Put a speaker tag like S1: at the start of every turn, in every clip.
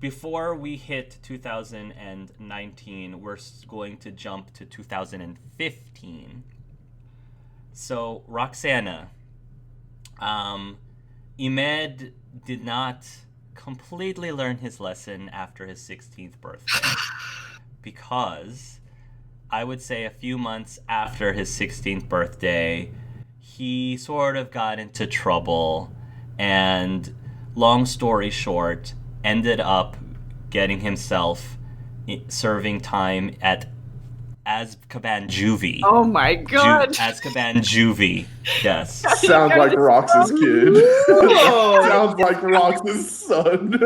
S1: before we hit 2019, we're going to jump to 2015. So, Roxana, Imed did not completely learn his lesson after his 16th birthday because I would say a few months after his 16th birthday, he sort of got into trouble and, long story short, ended up getting himself serving time at Azkaban Juvie.
S2: Oh my god.
S1: Azkaban Juvie. Yes.
S3: Sounds like Rox's kid. Sounds like Rox's son.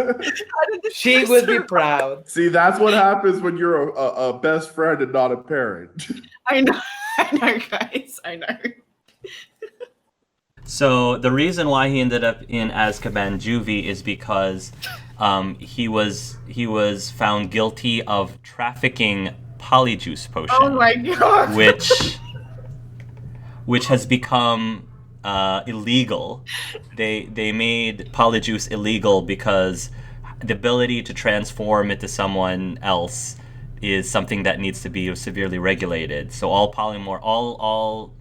S4: She would be proud.
S3: See, that's what happens when you're a best friend and not a parent.
S2: I know, guys. I know.
S1: So the reason why he ended up in Azkaban Juvie is because he was found guilty of trafficking Polyjuice Potion.
S2: Oh my god.
S1: which has become illegal. They made Polyjuice illegal because the ability to transform into someone else is something that needs to be severely regulated. So all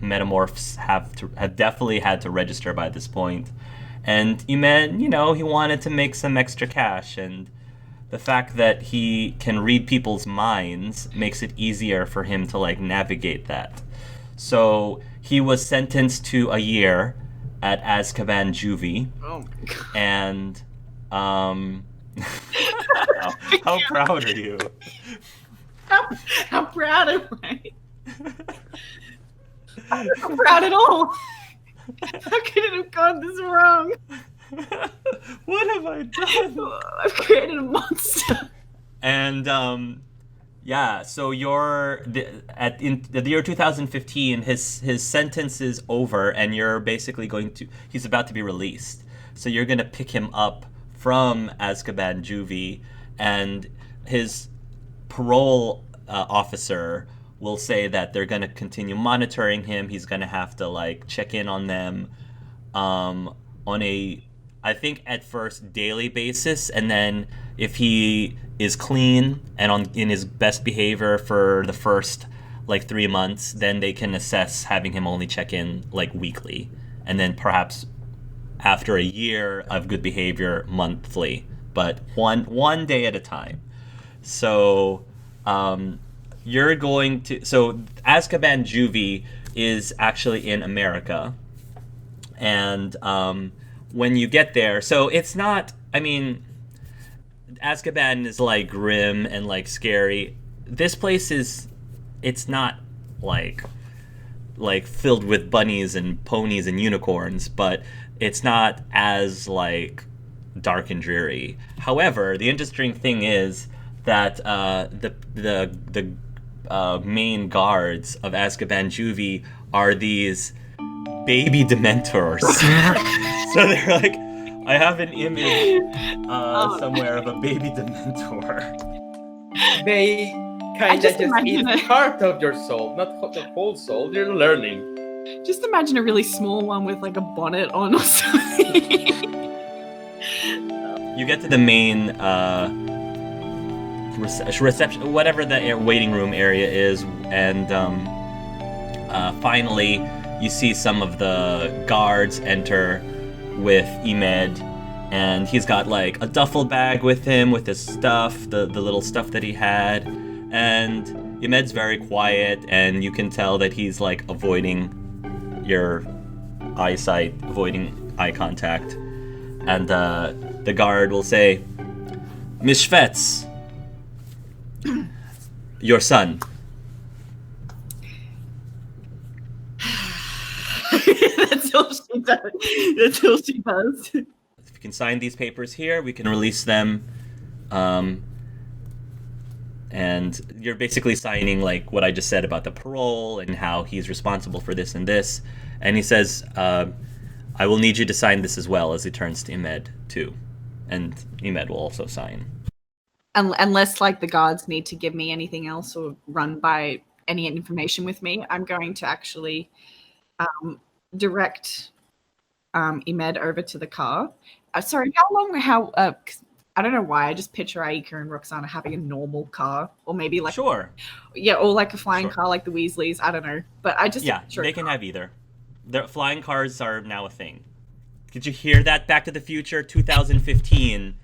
S1: metamorphs have definitely had to register by this point. And Imed, he wanted to make some extra cash, and the fact that he can read people's minds makes it easier for him to navigate that. So he was sentenced to a year at Azkaban Juvie.
S2: Oh my god.
S1: And how proud are you?
S2: How proud am I? I'm not proud at all. How could it have gone this wrong?
S1: What have I done?
S2: I've created a monster.
S1: And so in the year 2015, his sentence is over, and you're basically he's about to be released. So you're gonna pick him up from Azkaban Juvie, and his parole officer will say that they're gonna continue monitoring him. He's gonna have to check in on them on a, I think at first, daily basis, and then if he is clean and in his best behavior for the first 3 months, then they can assess having him only check in weekly, and then perhaps after a year of good behavior, monthly, but one day at a time. So you're going to, so Azkaban Juvie is actually in America, and when you get there, so it's not, Azkaban is grim and scary. This place it's not filled with bunnies and ponies and unicorns, but it's not as dark and dreary. However, the interesting thing is that the main guards of Azkaban Juvie are these baby Dementors. So they're I have an image somewhere of a baby Dementor.
S4: They kind of
S2: just
S4: just eat
S2: imagine
S4: part of your soul, not the whole soul. You're learning.
S2: Just imagine a really small one with a bonnet on or something.
S1: You get to the main reception, whatever the waiting room area is, and finally you see some of the guards enter with Imed, and he's got a duffel bag with him with his stuff, the little stuff that he had, and Imed's very quiet, and you can tell that he's avoiding your eyesight, avoiding eye contact, and the guard will say, "Miss Schvetz, your son."
S2: That's all she does. That's all she does.
S1: If you can sign these papers here, we can release them. And you're basically signing what I just said about the parole and how he's responsible for this and this. And he says, I will need you to sign this as well, as he turns to Imed too. And Imed will also sign.
S2: Unless the guards need to give me anything else or run by any information with me, I'm going to actually direct Imed over to the car. Sorry, how I don't know why. I just picture Aika and Roxana having a normal car, or maybe like
S1: Sure.
S2: or like a flying
S1: Sure.
S2: car, like the Weasleys. I don't know, but I just
S1: Yeah,
S2: picture a
S1: they can
S2: car.
S1: have either. The flying cars are now a thing. Did you hear that? Back to the Future 2015.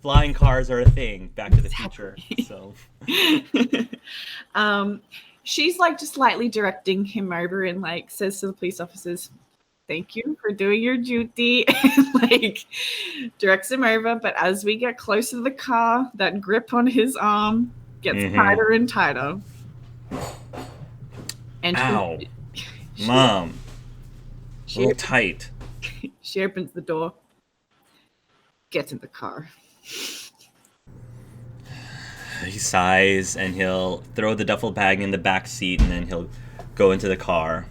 S1: Flying cars are a thing. Back to the Future. So
S2: She's like just lightly directing him over and like says to the police officers, "Thank you for doing your duty," and like directs him over. But as we get closer to the car, that grip on his arm gets tighter and tighter. And
S1: ow,
S2: she,
S1: Mom, a
S2: she,
S1: little tight.
S2: she opens the door, gets in the car.
S1: He sighs and he'll throw the duffel bag in the back seat and then he'll go into the car.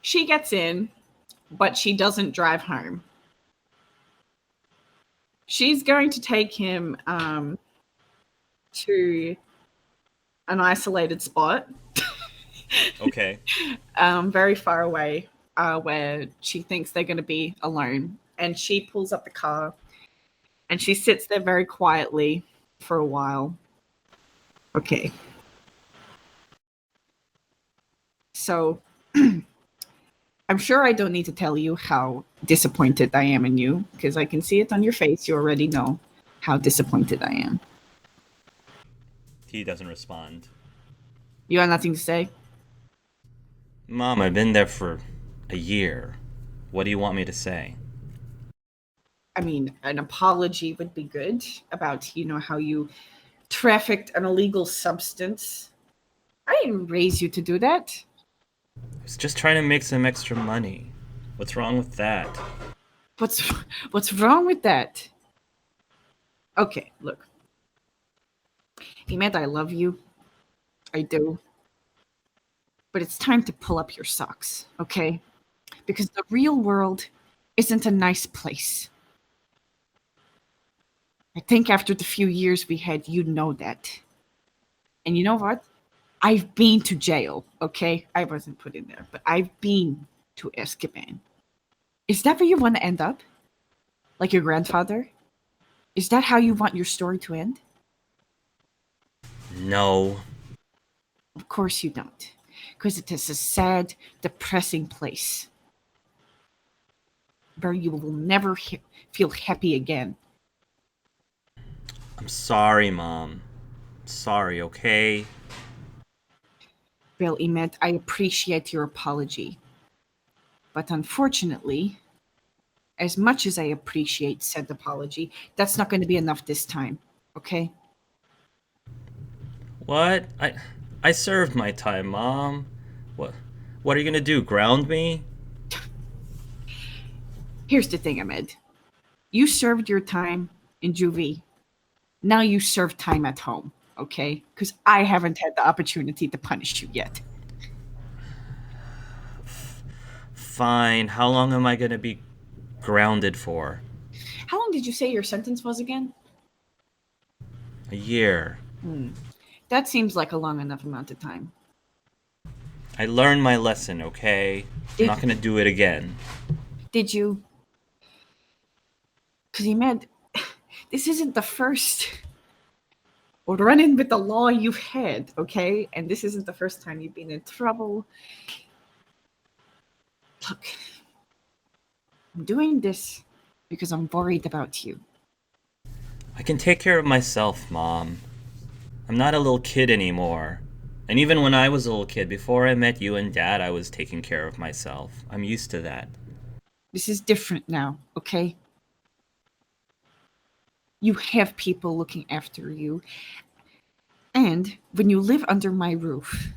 S2: She gets in, but she doesn't drive home. She's going to take him to an isolated spot.
S1: Okay.
S2: Very far away, where she thinks they're going to be alone. And she pulls up the car and she sits there very quietly for a while. Okay. So I'm sure I don't need to tell you how disappointed I am in you, because I can see it on your face. You already know how disappointed I am.
S1: He doesn't respond.
S2: You have nothing to say?
S1: Mom, I've been there for a year. What do you want me to say?
S2: I mean, an apology would be good about, how you trafficked an illegal substance. I didn't raise you to do that.
S1: I was just trying to make some extra money. What's wrong with that?
S2: What's wrong with that? Okay, look. Ahmed, I love you. I do. But it's time to pull up your socks, okay? Because the real world isn't a nice place. I think after the few years we had, you know that. And you know what? I've been to jail, okay? I wasn't put in there, but I've been to Azkaban. Is that where you want to end up? Like your grandfather? Is that how you want your story to end?
S1: No.
S2: Of course you don't. Because it is a sad, depressing place where you will never feel happy again.
S1: I'm sorry, Mom. Sorry, okay?
S2: Well, Ahmed, I appreciate your apology. But unfortunately, as much as I appreciate said apology, that's not going to be enough this time, okay?
S1: What? I served my time, Mom. What are you gonna do? Ground me?
S2: Here's the thing, Ahmed. You served your time in juvie. Now you serve time at home, okay? Because I haven't had the opportunity to punish you yet.
S1: Fine. How long am I gonna be grounded for?
S2: How long did you say your sentence was again?
S1: A year.
S2: That seems like a long enough amount of time.
S1: I learned my lesson, okay? I'm not gonna do it again.
S2: Did you? Because Ahmed, this isn't the first run-in with the law you've had, okay? And this isn't the first time you've been in trouble. Look, I'm doing this because I'm worried about you.
S1: I can take care of myself, Mom. I'm not a little kid anymore. And even when I was a little kid, before I met you and Dad, I was taking care of myself. I'm used to that.
S2: This is different now, okay? You have people looking after you. And when you live under my roof,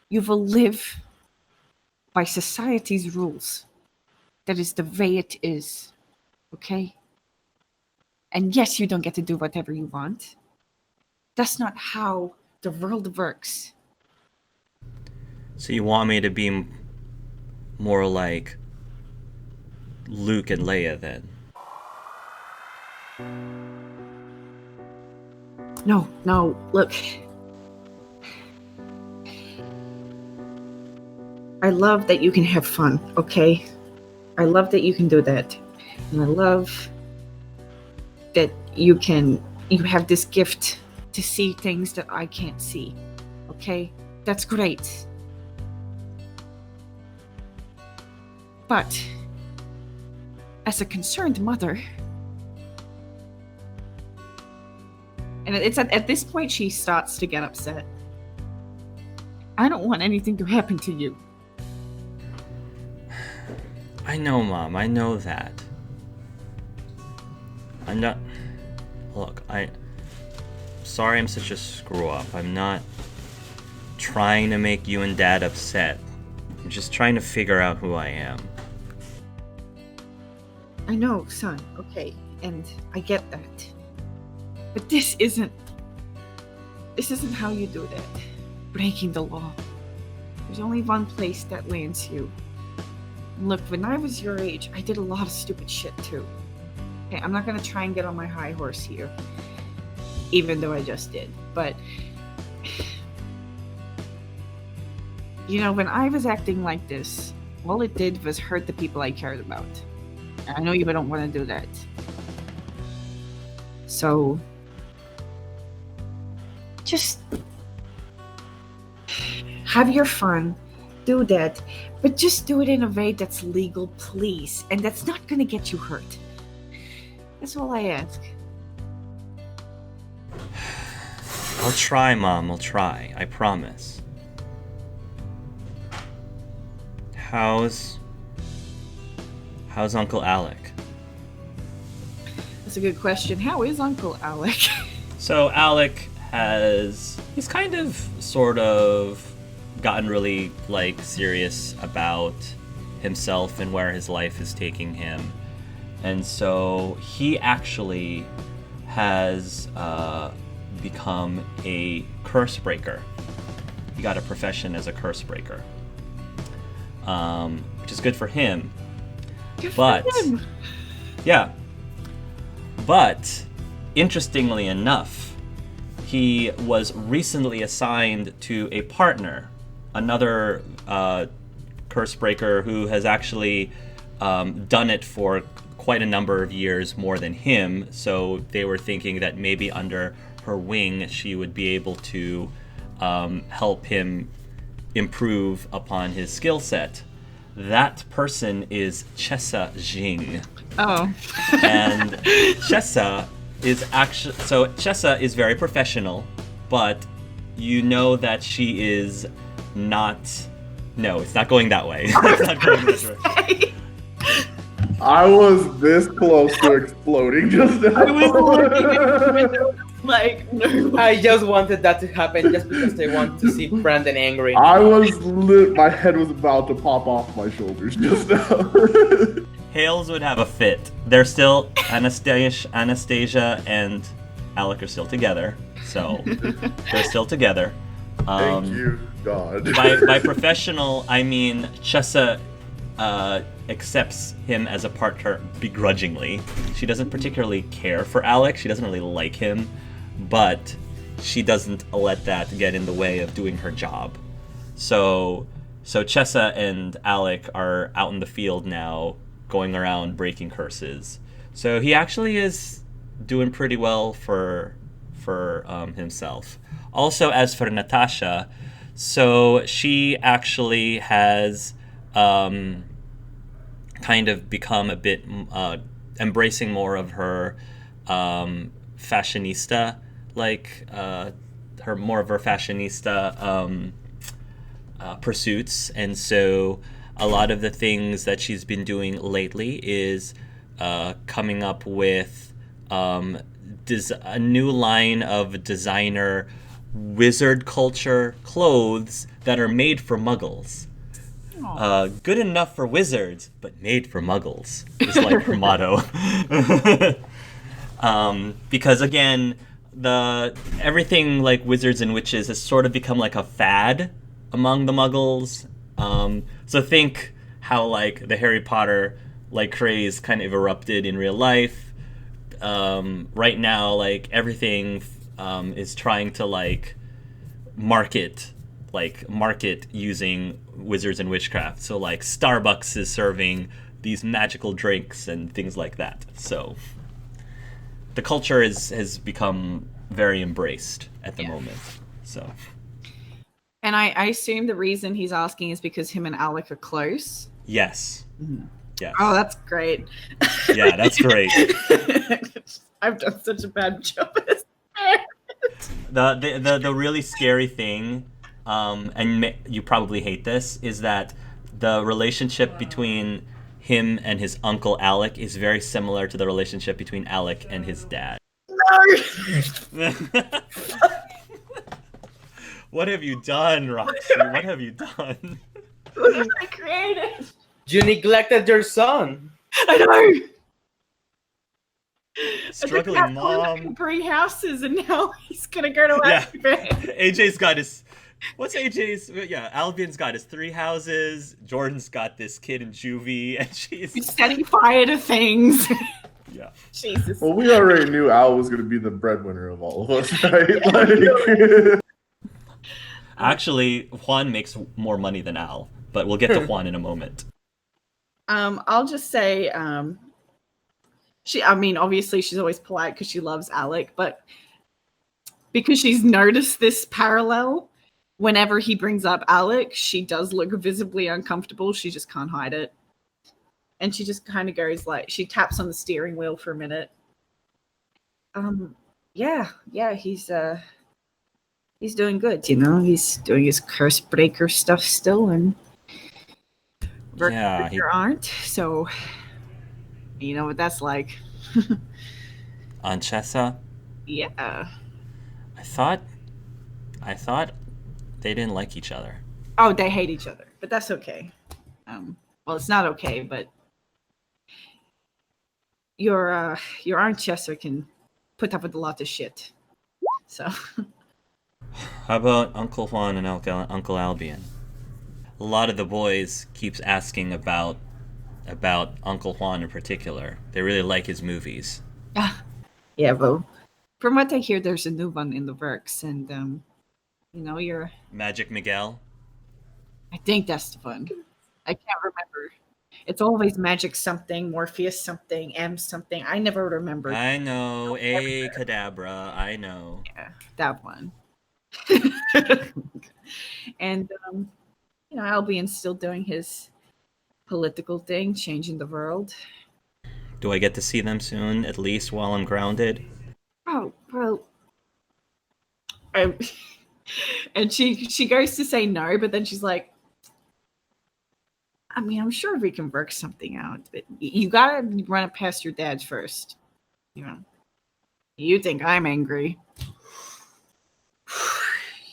S2: you will live by society's rules. That is the way it is, okay? And yes, you don't get to do whatever you want. That's not how the world works.
S1: So you want me to be more like Luke and Leia then?
S2: No, look. I love that you can have fun, okay? I love that you can do that. And I love that you have this gift to see things that I can't see. Okay? That's great. But as a concerned mother, and it's at this point she starts to get upset. I don't want anything to happen to you.
S1: I know, Mom. I know that. I'm not... Look, sorry I'm such a screw-up. I'm not trying to make you and Dad upset. I'm just trying to figure out who I am.
S2: I know, son, okay, and I get that. But this isn't how you do that. Breaking the law. There's only one place that lands you. Look, when I was your age, I did a lot of stupid shit too. Okay, I'm not gonna try and get on my high horse here, even though I just did. But, you know, when I was acting like this, all it did was hurt the people I cared about. I know you don't want to do that. So, just have your fun, do that, but just do it in a way that's legal, please, and that's not gonna get you hurt. That's all I ask.
S1: I'll try, Mom. I'll try. I promise. How's Uncle Alec?
S2: That's a good question. How is Uncle Alec?
S1: So Alec he's kind of sort of gotten really like serious about himself and where his life is taking him. And so he actually has become a curse breaker. He got a profession as a curse breaker, which is good for him.
S2: Good for
S1: But
S2: him.
S1: yeah, but interestingly enough, he was recently assigned to a partner, another curse breaker who has actually done it for quite a number of years more than him. So they were thinking that maybe under her wing she would be able to help him improve upon his skill set. That person is Chessa Jing.
S2: Oh.
S1: And Chessa is very professional, but you know that she is not. No, it's not going that way. It's not going this way.
S3: I was this close to exploding just now.
S2: I was looking at the window, like, no.
S4: I just wanted that to happen just because I want to see Brandon angry.
S3: My head was about to pop off my shoulders just now.
S1: Hales would have a fit. They're still Anastasia and Alec are still together, so they're still together.
S3: Thank you, God.
S1: By professional, I mean Chessa accepts him as a partner begrudgingly. She doesn't particularly care for Alec. She doesn't really like him, but she doesn't let that get in the way of doing her job. So Chessa and Alec are out in the field now, going around breaking curses. So he actually is doing pretty well for himself. Also, as for Natasha, so she actually has kind of become a bit embracing more of her fashionista, pursuits. And so a lot of the things that she's been doing lately is coming up with a new line of designer wizard culture clothes that are made for muggles. Good enough for wizards, but made for muggles is like her motto. Because again, everything like wizards and witches has sort of become like a fad among the muggles. So think how like the Harry Potter like craze kind of erupted in real life. Right now, like everything is trying to like market using wizards and witchcraft. So like Starbucks is serving these magical drinks and things like that. So the culture has become very embraced at the moment. So.
S2: And I assume the reason he's asking is because him and Alec are close.
S1: Yes. Yes.
S2: Oh, that's great.
S1: Yeah, that's great.
S2: I've done such a bad job.
S1: The really scary thing, and you probably hate this, is that the relationship between him and his uncle Alec is very similar to the relationship between Alec and his dad.
S2: No.
S1: What have you done, Roxy? What have you done?
S2: What have I created?
S4: You neglected your son.
S2: I know.
S1: Struggling mom.
S2: 3 houses, and now he's gonna go to Azkaban.
S1: AJ's got his. What's AJ's? Yeah, Albion's got his 3 houses. Jordan's got this kid in juvie, and she's
S2: setting fire to things.
S1: Yeah.
S2: Jesus.
S3: Well, we already knew Al was going to be the breadwinner of all of us, right? Like...
S1: Actually, Juan makes more money than Al, but we'll get to Juan in a moment.
S2: I'll just say, obviously she's always polite because she loves Alec, but because she's noticed this parallel, whenever he brings up Alec, she does look visibly uncomfortable. She just can't hide it. And she just kind of goes she taps on the steering wheel for a minute. Yeah, he's doing good, he's doing his curse breaker stuff still, and you aren't, so you know what that's like.
S1: Anchessa?
S2: Yeah.
S1: I thought they didn't like each other.
S2: Oh, they hate each other, but that's okay. Well, it's not okay, but your Aunt Chessa can put up with a lot of shit. So
S1: how about Uncle Juan and Uncle Albion? A lot of the boys keeps asking about Uncle Juan in particular. They really like his movies.
S2: Yeah, well, from what I hear, there's a new one in the works, and you're
S1: Magic Miguel.
S2: I think that's the one. I can't remember. It's always Magic something, Morpheus something, M something. I never remember.
S1: I know, A Cadabra. I know.
S2: Yeah, that one. And Albion's still doing his political thing, changing the world.
S1: Do I get to see them soon, at least while I'm grounded?
S2: Oh, well. And she goes to say no, but then she's like, I'm sure we can work something out, but you gotta run it past your dad first. You think I'm angry?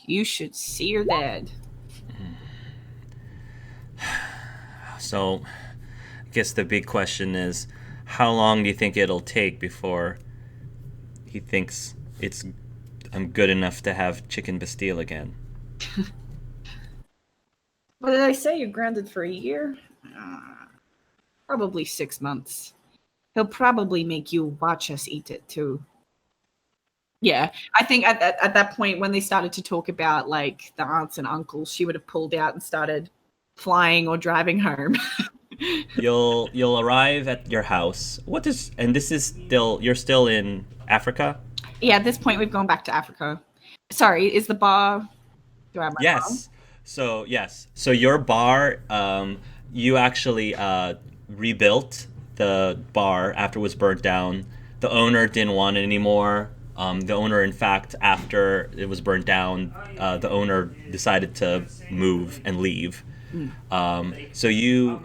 S2: You should see your dad.
S1: So, I guess the big question is, how long do you think it'll take before he thinks I'm good enough to have Chicken Bastille again?
S2: What did I say? You're grounded for a year? Probably 6 months. He'll probably make you watch us eat it too. Yeah, I think at that point when they started to talk about like the aunts and uncles, she would have pulled out and started flying or driving home.
S1: You'll arrive at your house. You're still in Africa?
S2: Yeah, at this point we've gone back to Africa. Sorry, is the bar? Do I have my
S1: Yes. So yes. So your bar, you actually rebuilt the bar after it was burnt down. The owner didn't want it anymore. The owner, in fact, after it was burnt down, the owner decided to move and leave. So you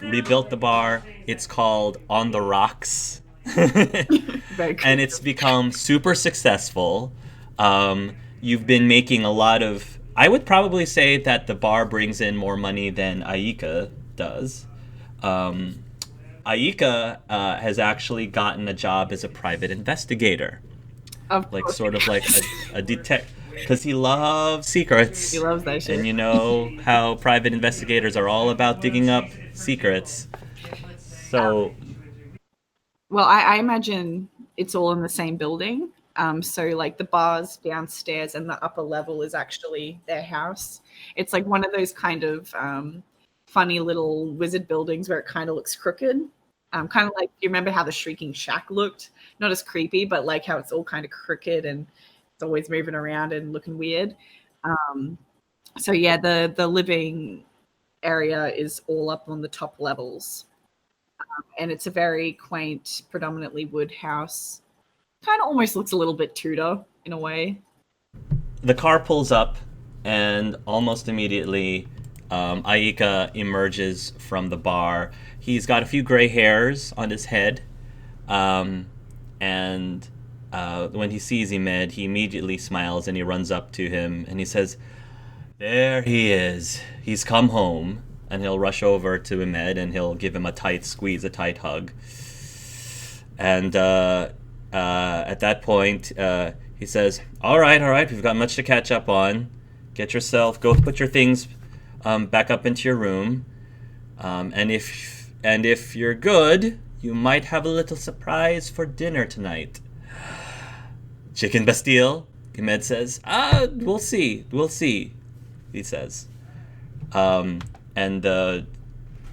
S1: rebuilt the bar. It's called On the Rocks. And it's become super successful. You've been making a lot of... I would probably say that the bar brings in more money than Aika does. Aika has actually gotten a job as a private investigator. Sort of like a detective, because he loves secrets.
S2: He loves that shit.
S1: And you know how private investigators are all about digging up secrets. So,
S2: well, I imagine it's all in the same building. So like the bars downstairs and the upper level is actually their house. It's like one of those kind of funny little wizard buildings where it kind of looks crooked. Kind of like, you remember how the Shrieking Shack looked? Not as creepy, but like how it's all kind of crooked and it's always moving around and looking weird. So yeah, the living area is all up on the top levels. And it's a very quaint, predominantly wood house. Kind of almost looks a little bit Tudor in a way.
S1: The car pulls up, and almost immediately, Aika emerges from the bar. He's got a few gray hairs on his head, and when he sees Imed, he immediately smiles and he runs up to him and he says, "There he is. He's come home." And he'll rush over to Imed and he'll give him a tight squeeze, a tight hug. And at that point, he says, all right, we've got much to catch up on. Go put your things back up into your room. And if you're good, you might have a little surprise for dinner tonight. Chicken Bastille, Imed says. We'll see, he says. And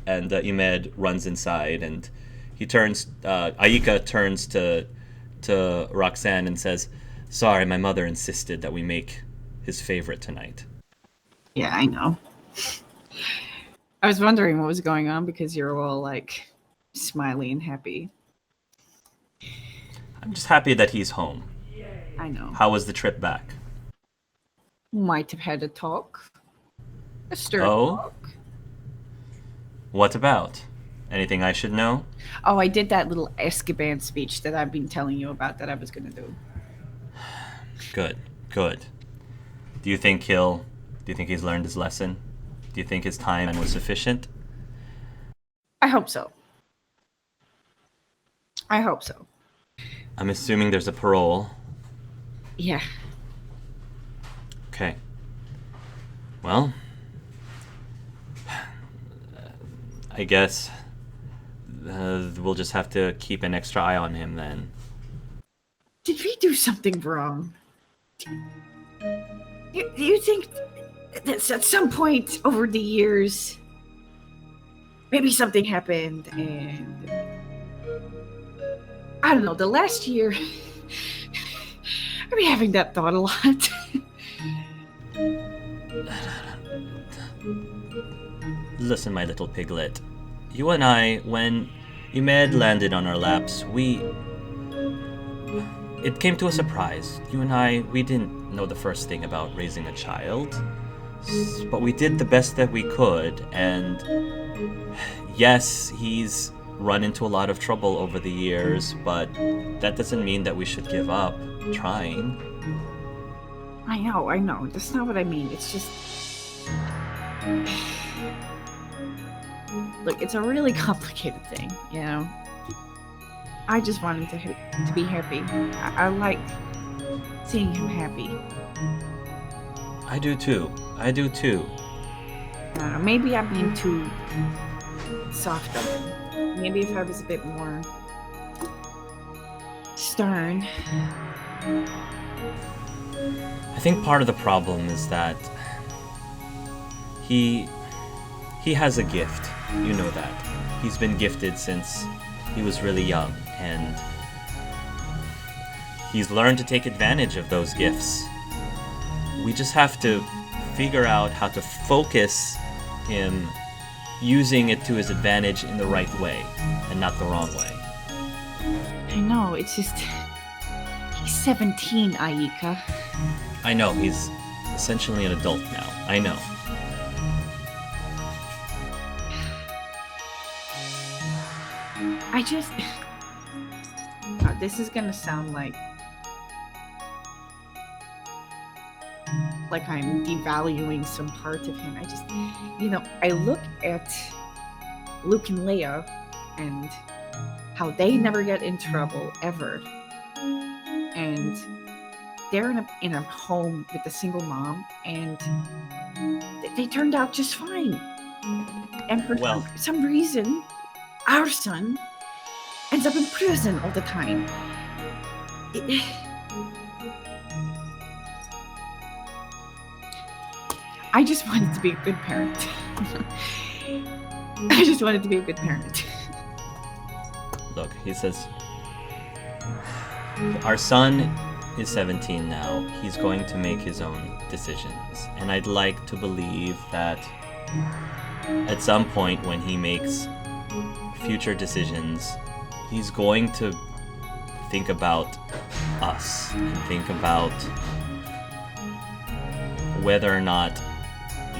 S1: Imed runs inside, and Aika turns to Roxanne and says, "Sorry, my mother insisted that we make his favorite tonight."
S2: Yeah, I know. I was wondering what was going on because you're all like smiley and happy.
S1: I'm just happy that he's home.
S2: I know.
S1: How was the trip back?
S2: Might have had a talk. A stir talk.
S1: What about? Anything I should know?
S2: Oh, I did that little Escoban speech that I've been telling you about that I was going to do.
S1: Good. Do you think he's learned his lesson? Do you think his time was sufficient?
S2: I hope so.
S1: I'm assuming there's a parole.
S2: Yeah.
S1: Okay. Well, I guess we'll just have to keep an extra eye on him then.
S2: Did we do something wrong? Do you think that at some point over the years, maybe something happened and I don't know, the last year, I've been having that thought a lot.
S1: Listen, my little piglet. You and I, when Imed landed on our laps, it came to a surprise. You and I, we didn't know the first thing about raising a child, but we did the best that we could, and yes, he's run into a lot of trouble over the years, but that doesn't mean that we should give up trying.
S2: I know. That's not what I mean. It's just... Look, it's a really complicated thing, you know? I just want him to be happy. I like seeing him happy.
S1: I do too.
S2: I don't know, maybe I'm being too soft on him. Maybe if I was a bit more stern.
S1: I think part of the problem is that he has a gift. You know that. He's been gifted since he was really young, and he's learned to take advantage of those gifts. We just have to figure out how to focus him using it to his advantage in the right way and not the wrong way.
S2: I know, it's just... He's 17, Aika.
S1: I know, he's essentially an adult now. I know.
S2: I just... this is gonna sound like I'm devaluing some part of him. I just, I look at Luke and Leia and how they never get in trouble ever. And they're in a home with a single mom, and they turned out just fine. And for some reason, our son ends up in prison all the time. I just wanted to be a good parent. I just wanted to be a good parent.
S1: Look, he says, our son is 17 now. He's going to make his own decisions. And I'd like to believe that at some point when he makes future decisions, he's going to think about us and think about whether or not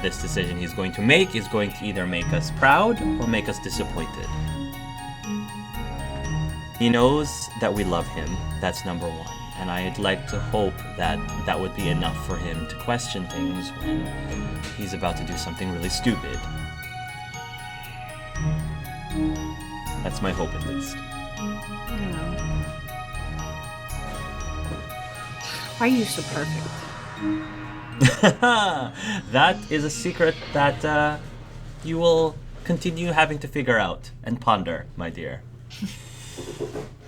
S1: this decision he's going to make is going to either make us proud or make us disappointed. He knows that we love him, that's number one, and I'd like to hope that that would be enough for him to question things when he's about to do something really stupid. That's my hope, at least.
S2: Why are you so perfect?
S1: That is a secret that you will continue having to figure out and ponder, my dear.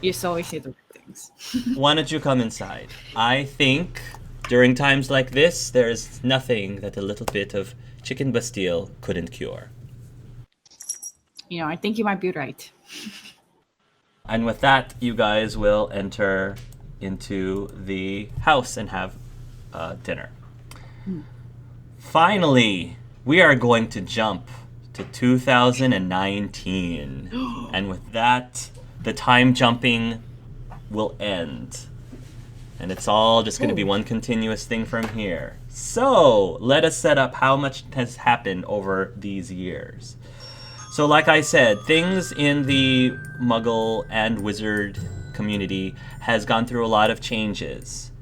S2: You just always say the right things.
S1: Why don't you come inside? I think during times like this, there is nothing that a little bit of chicken Bastille couldn't cure.
S2: You know, I think you might be right.
S1: And with that, you guys will enter into the house and have dinner. Finally, we are going to jump to 2019. And with that, the time jumping will end. And it's all just going to be one continuous thing from here. So, let us set up how much has happened over these years. So like I said, things in the Muggle and Wizard community has gone through a lot of changes.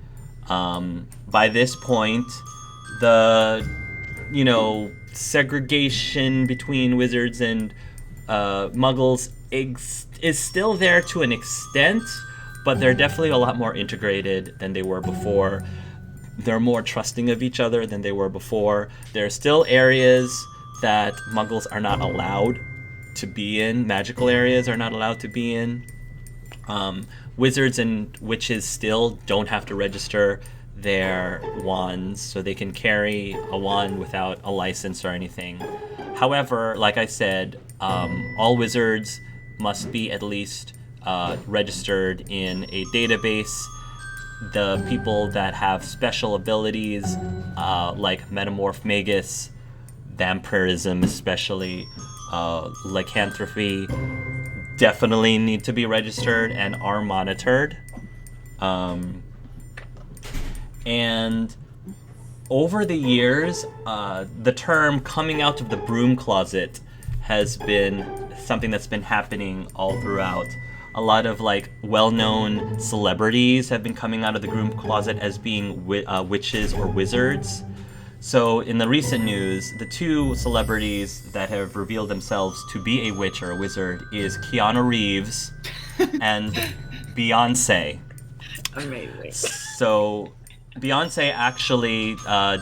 S1: By this point, the, segregation between wizards and Muggles is still there to an extent, but they're definitely a lot more integrated than they were before. They're more trusting of each other than they were before. There are still areas that Muggles are not allowed to be in. Magical areas are not allowed to be in. Wizards and witches still don't have to register their wands, so they can carry a wand without a license or anything. However, like I said, all wizards must be at least registered in a database. The people that have special abilities, like Metamorph Magus, Vampirism especially, lycanthropy, definitely need to be registered and are monitored. And over the years, the term coming out of the broom closet has been something that's been happening all throughout. A lot of well-known celebrities have been coming out of the broom closet as being witches or wizards. So in the recent news, the two celebrities that have revealed themselves to be a witch or a wizard is Keanu Reeves and Beyonce.
S2: Amazing.
S1: So Beyonce actually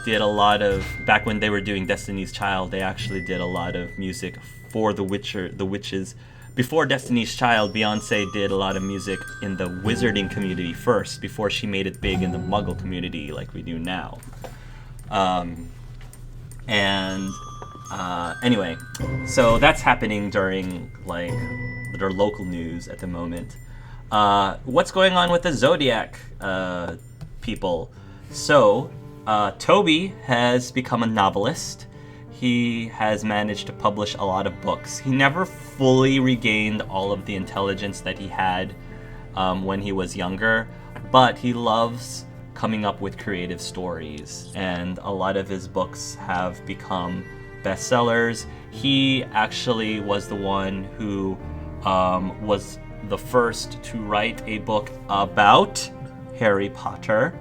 S1: did a lot of, back when they were doing Destiny's Child, they actually did a lot of music for the witches. Before Destiny's Child, Beyonce did a lot of music in the wizarding community first, before she made it big in the Muggle community like we do now. Anyway, so that's happening during their local news at the moment. What's going on with the Zodiac people? So, Toby has become a novelist. He has managed to publish a lot of books. He never fully regained all of the intelligence that he had when he was younger, but he loves coming up with creative stories, and a lot of his books have become bestsellers. He actually was the one who was the first to write a book about Harry Potter.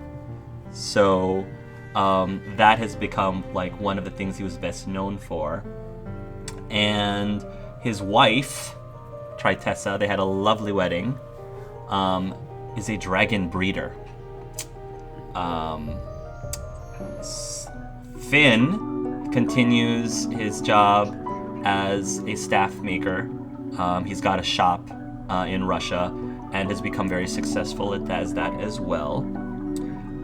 S1: So that has become one of the things he was best known for. And his wife, Tritessa, they had a lovely wedding, is a dragon breeder. Finn continues his job as a staff maker. He's got a shop in Russia and has become very successful at that as well.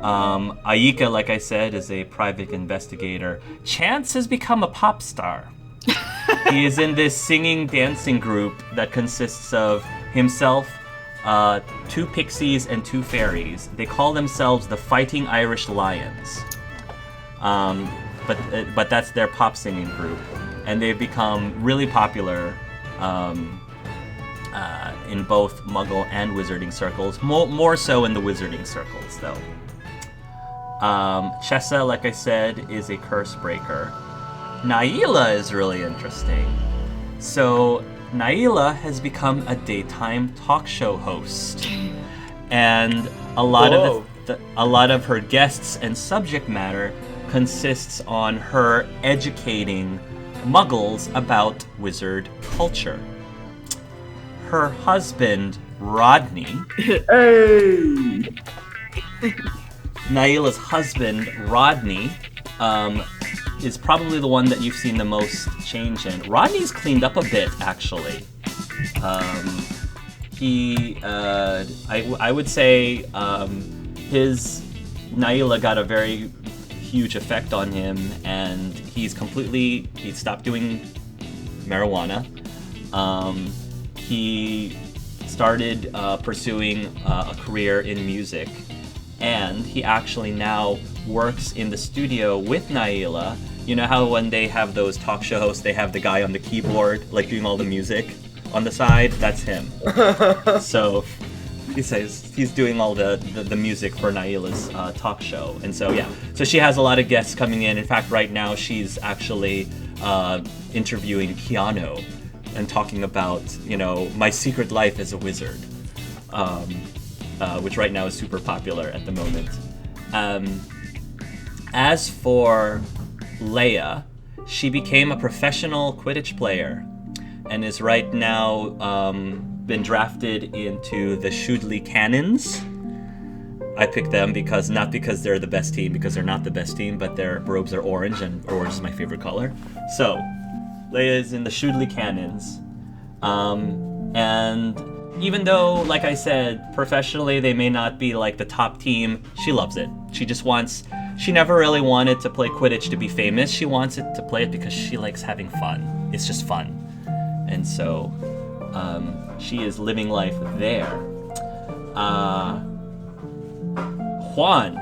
S1: Aika, like I said, is a private investigator. Chance has become a pop star. He is in this singing dancing group that consists of himself, 2 pixies and 2 fairies. They call themselves the Fighting Irish Lions. But that's their pop singing group, and they've become really popular in both Muggle and Wizarding circles. More so in the Wizarding circles, though. Chessa, like I said, is a curse breaker. Naila is really interesting. So Naila has become a daytime talk show host, and a lot of her guests and subject matter consists on her educating Muggles about wizard culture. Her husband, Rodney,
S3: Hey!
S1: Naila's husband, Rodney, is probably the one that you've seen the most change in. Rodney's cleaned up a bit, actually. I would say Naila got a very huge effect on him, and he stopped doing marijuana. He started pursuing a career in music, and he actually now works in the studio with Naila. You know how when they have those talk show hosts, they have the guy on the keyboard, like doing all the music on the side? That's him. So he says he's doing all the music for Naila's talk show. And so, yeah. So she has a lot of guests coming in. In fact, right now she's actually interviewing Keanu and talking about, my secret life as a wizard, which right now is super popular at the moment. As for Leia, she became a professional Quidditch player and is right now been drafted into the Shudley Cannons. I picked them not because they're the best team, because they're not the best team, but their robes are orange, and orange is my favorite color. So, Leia is in the Shudley Cannons. And even though, like I said, professionally they may not be like the top team, she loves it. She never really wanted to play Quidditch to be famous. She wants it to play it because she likes having fun. It's just fun. And so, she is living life there. Juan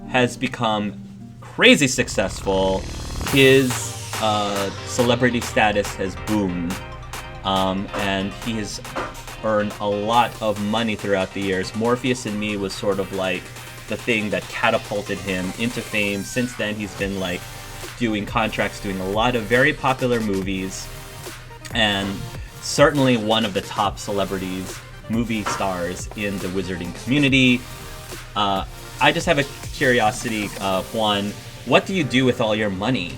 S1: has become crazy successful. His celebrity status has boomed, and he has earned a lot of money throughout the years. Morpheus and Me was sort of like the thing that catapulted him into fame. Since then, he's been like doing contracts, doing a lot of very popular movies, and certainly one of the top celebrities, movie stars in the wizarding community. I just have a curiosity, Juan, what do you do with all your money?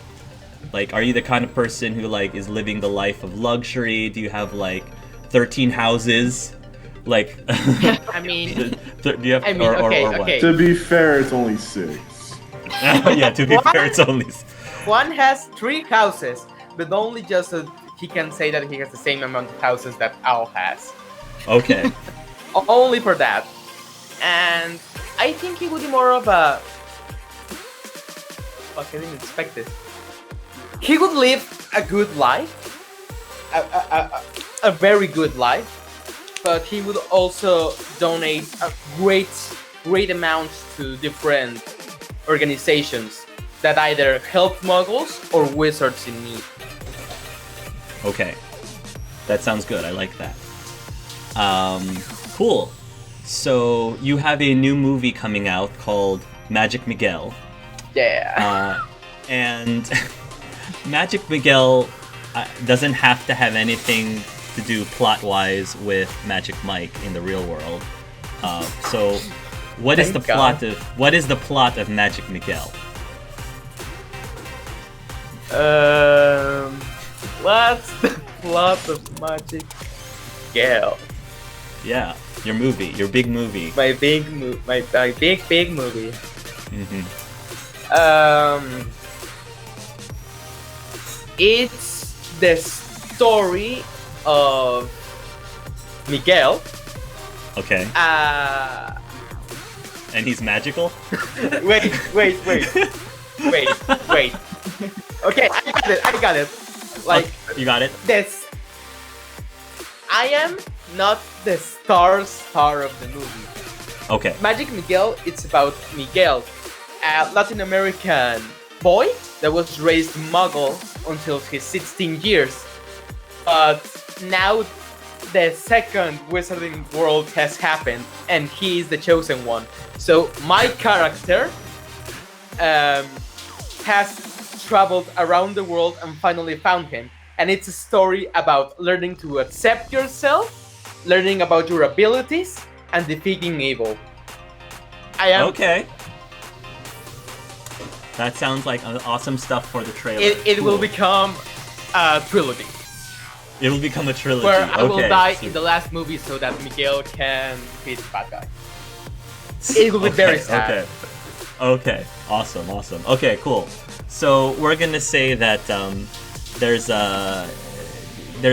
S1: Like, are you the kind of person who like is living the life of luxury? Do you have like 13 houses? Like,
S5: I mean,
S1: do you have,
S5: okay,
S1: or what?
S5: okay.
S3: To be fair, it's only 6.
S1: Yeah, to be fair, it's only...
S5: Juan has 3 houses, but only just so he can say that he has the same amount of houses that Al has.
S1: Okay.
S5: Only for that. And I think he would be more of a... Fuck, I didn't expect this. He would live a good life. A very good life. But he would also donate a great amounts to different organizations that either help Muggles or wizards in need.
S1: Okay. That sounds good. I like that. Cool. So you have a new movie coming out called Magic Miguel.
S5: Yeah.
S1: And Magic Miguel doesn't have to have anything to do plot-wise with Magic Mike in the real world. So what is the plot of Magic Miguel?
S5: What's the plot of Magic Miguel?
S1: Yeah, your movie, your big movie.
S5: My big movie.
S1: Mm-hmm.
S5: It's the story of Miguel.
S1: Okay. And he's magical?
S5: Wait. Okay, I got it. Like
S1: You got it.
S5: this, I am not the star of the movie.
S1: Okay.
S5: Magic Miguel, it's about Miguel, a Latin American boy that was raised Muggle until his 16 years. But now the second Wizarding World has happened, and he is the chosen one. So my character has traveled around the world and finally found him. And it's a story about learning to accept yourself, learning about your abilities, and defeating evil. I am.
S1: Okay. That sounds like awesome stuff for the trailer.
S5: It will
S1: Cool.
S5: become a trilogy
S1: It will become a trilogy.
S5: where I will
S1: Okay,
S5: die
S1: so-
S5: in the last movie so that Miguel can beat the bad guy. It will be very sad.
S1: Okay. Okay. Awesome. Awesome. Okay. Cool. So we're gonna say that there's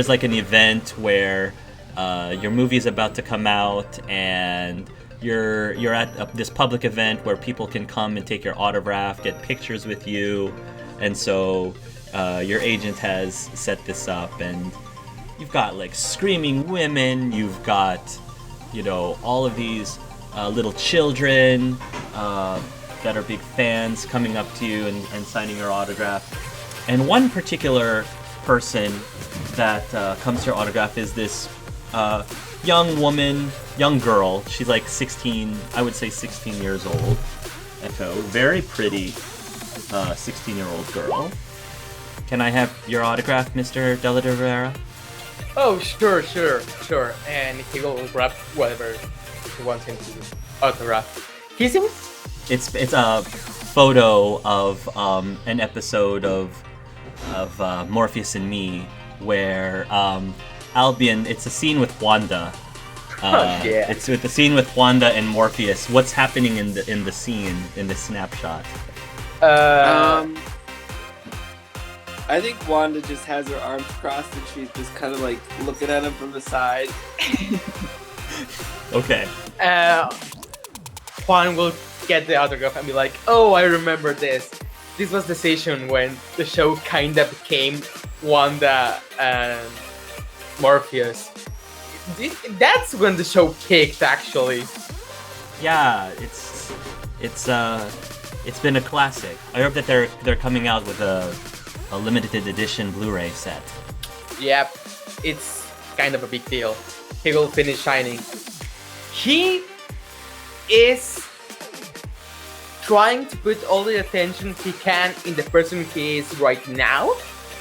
S1: like an event where your movie is about to come out, and you're at this public event where people can come and take your autograph, get pictures with you, and so your agent has set this up, and you've got like screaming women, you've got all of these little children that are big fans coming up to you and signing your autograph. And one particular person that comes to your autograph is this young girl. She's like 16, I would say 16 years old. Echo, very pretty 16-year-old girl. Can I have your autograph, Mr. De La Rivera?
S5: Oh, sure. And he will grab whatever he wants him to autograph. He seems.
S1: It's a photo of an episode of Morpheus and Me where Albion. It's a scene with Wanda.
S5: Yeah.
S1: It's with the scene with Wanda and Morpheus. What's happening in the scene in the snapshot?
S6: I think Wanda just has her arms crossed and she's just kind of like looking at him from the side.
S1: Okay.
S5: Juan will get the autograph and be like, "Oh, I remember this. This was the session when the show kinda became Wanda and Morpheus. That's when the show peaked, actually."
S1: Yeah, it's been a classic. I hope that they're coming out with a limited edition Blu-ray set.
S5: Yep, it's kind of a big deal. He will finish shining. He is trying to put all the attention he can in the person he is right now,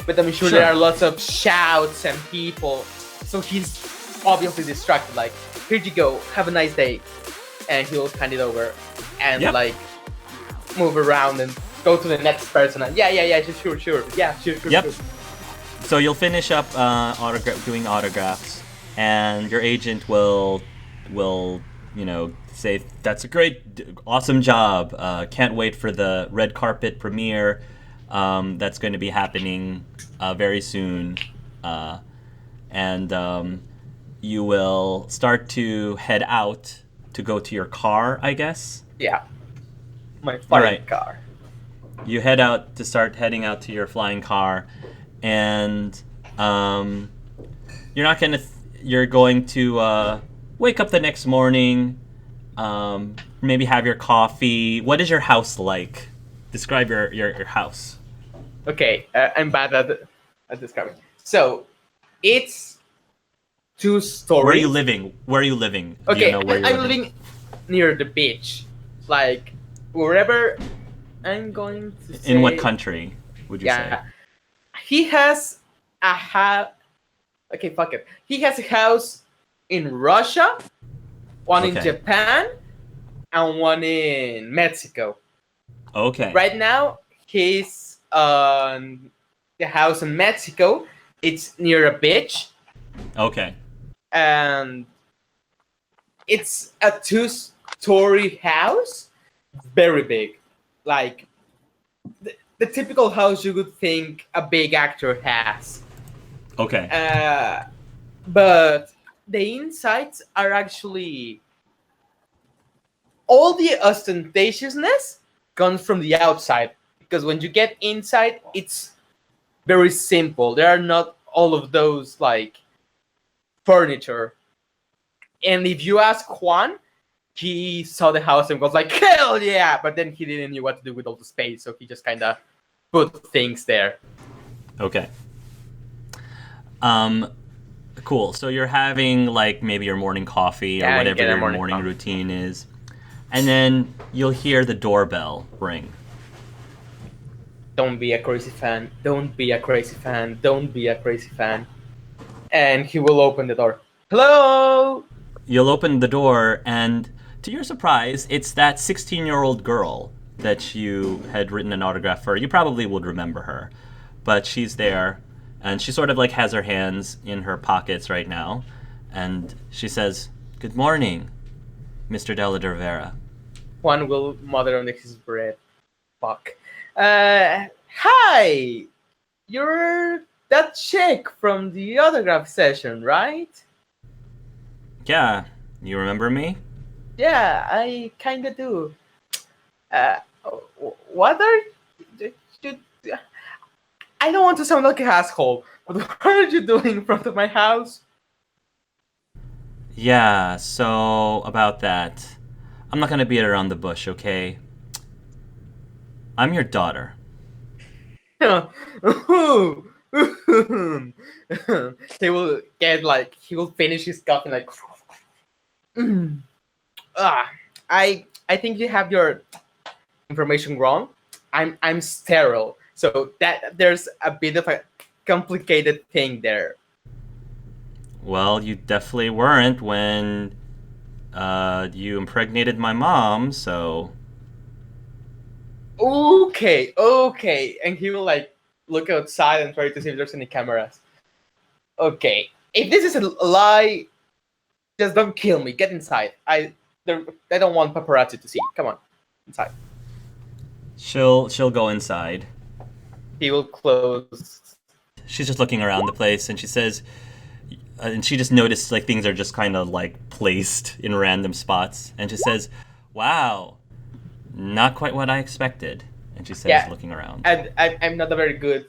S5: but I'm sure there are lots of shouts and people, so he's obviously distracted. Like, here you go, have a nice day, and he'll hand it over and like move around and go to the next person. And sure.
S1: Yep. So you'll finish up doing autographs, and your agent will say, "That's a awesome job. Can't wait for the red carpet premiere. That's going to be happening very soon." And you will start to head out to go to your car, I guess.
S5: Yeah. My flying car.
S1: You head out to start heading out to your flying car, and you're going to wake up the next morning, maybe have your coffee. What is your house like? Describe your house.
S5: Okay, I'm bad at describing. So, it's 2 stories.
S1: Where are you living? Do
S5: Okay,
S1: you know where you're
S5: I'm living near the beach. Like, wherever I'm going to say...
S1: In what country would you say?
S5: He has a house... Okay, fuck it. He has a house in Russia, one in Japan, and one in Mexico.
S1: Okay.
S5: Right now, he's on the house in Mexico. It's near a beach.
S1: Okay.
S5: And it's a 2-story house. Very big. Like, the typical house you would think a big actor has.
S1: Okay.
S5: But the insides are actually... All the ostentatiousness comes from the outside. Because when you get inside, it's very simple. There are not all of those like furniture. And if you ask Juan, he saw the house and was like, hell yeah! But then he didn't know what to do with all the space, so he just kind of put things there.
S1: Okay. Cool. So you're having like maybe your morning coffee or
S5: Yeah,
S1: whatever
S5: get a
S1: your
S5: morning
S1: morning
S5: coffee.
S1: routine is. And then you'll hear the doorbell ring.
S5: Don't be a crazy fan. Don't be a crazy fan. Don't be a crazy fan. And he will open the door. Hello?
S1: You'll open the door, and to your surprise, it's that 16-year-old girl that you had written an autograph for. You probably would remember her, but she's there, and she sort of like has her hands in her pockets right now, and she says, "Good morning, Mr. Della de Rivera."
S5: Juan will mutter under his breath. Fuck. Hi! You're that chick from the autograph session, right?
S1: Yeah, you remember me?
S5: Yeah, I kinda do. Uh, what are you... I don't want to sound like an asshole, but what are you doing in front of my house?
S1: Yeah, so about that. I'm not gonna beat around the bush, okay? I'm your daughter.
S5: He will get like, he will finish his coffee like... I think you have your information wrong. I'm sterile, so that there's a bit of a complicated thing there.
S1: Well, you definitely weren't when you impregnated my mom, so...
S5: Okay, and he will like look outside and try to see if there's any cameras. Okay, if this is a lie, just don't kill me. Get inside. I don't want paparazzi to see. Come on, inside.
S1: She'll go inside.
S5: He will close.
S1: She's just looking around the place, and she says, and she just noticed like things are just kind of like placed in random spots, and she says, "Wow, not quite what I expected." And she says,
S5: Yeah.
S1: looking around.
S5: And I'm not a very good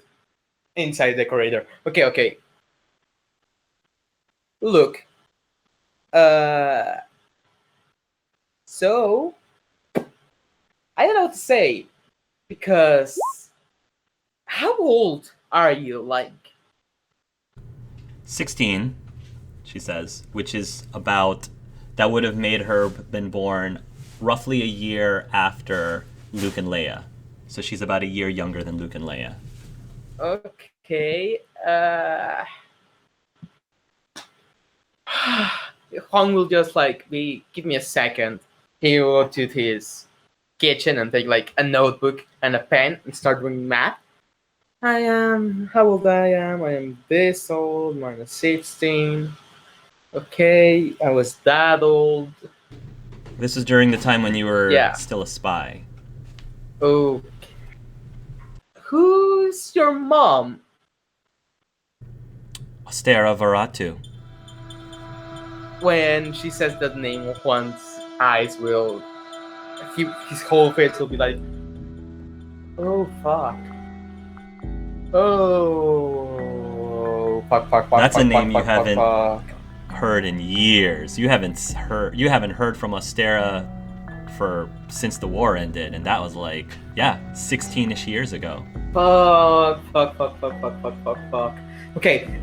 S5: inside decorator. Okay. Look. So I don't know what to say, because how old are you? Like
S1: 16, she says, which is about, that would have made her been born roughly a year after Luke and Leia. So she's about a year younger than Luke and Leia.
S5: okay. Juan will just like give me a second. He will go to his kitchen and take like a notebook and a pen and start doing math. I am how old I am this old minus 16. Okay, I was that old.
S1: This is during the time when you were
S5: Yeah.
S1: still a spy.
S5: Oh, who's your mom?
S1: Ostera Varatu.
S5: When she says that name, Juan's eyes will, his whole face will be like, oh fuck, oh fuck.
S1: That's a
S5: fuck,
S1: name
S5: fuck,
S1: you
S5: fuck,
S1: haven't
S5: fuck.
S1: heard in years. You haven't heard from Ostera since the war ended, and that was like 16ish years ago.
S5: Fuck. Okay,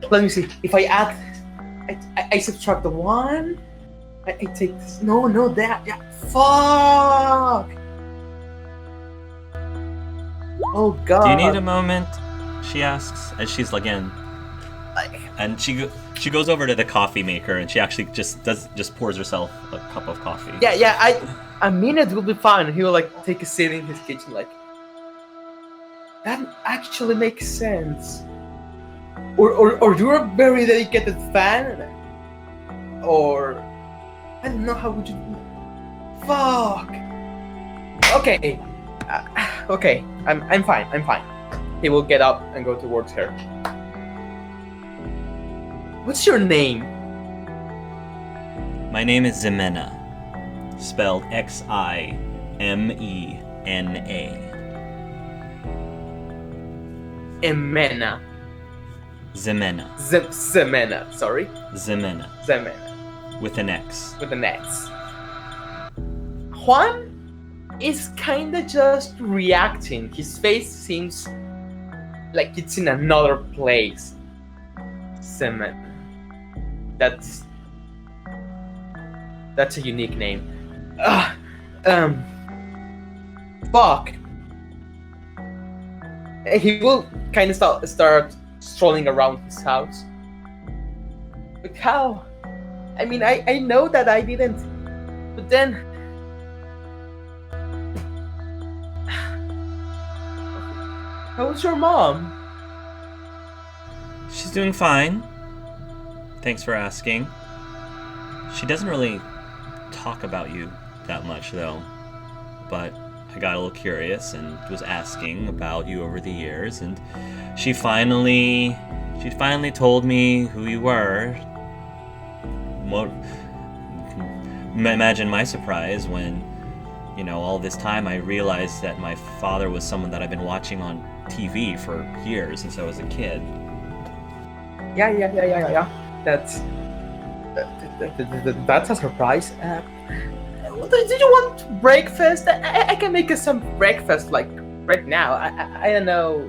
S5: let me see. If I add, I subtract the one. I take this. No, that. Yeah. Fuck. Oh god.
S1: Do you need a moment? She asks as she's again, and she goes over to the coffee maker and she actually just pours herself a cup of coffee.
S5: Yeah. A minute will be fine. He will like take a seat in his kitchen. Like that actually makes sense. Or you're a very dedicated fan, or I don't know, how would you? Fuck. Okay. Okay. I'm fine. He will get up and go towards her. What's your name?
S1: My name is Ximena, spelled Ximena.
S5: Emena.
S1: Zemena.
S5: Zemena, sorry.
S1: Zemena.
S5: Zemena,
S1: With an X.
S5: with an X. Juan is kinda just reacting. His face seems like it's in another place. Zemena. That's a unique name. Fuck. He will kind of start strolling around his house. But how? I mean, I know that I didn't. But then. How's your mom?
S1: She's doing fine. Thanks for asking. She doesn't really talk about you that much, though. But I got a little curious and was asking about you over the years, and she finally told me who you were. Imagine my surprise when, all this time I realized that my father was someone that I've been watching on TV for years since I was a kid.
S5: Yeah. That's a surprise. Did you want breakfast? I can make us some breakfast, like, right now. I don't know.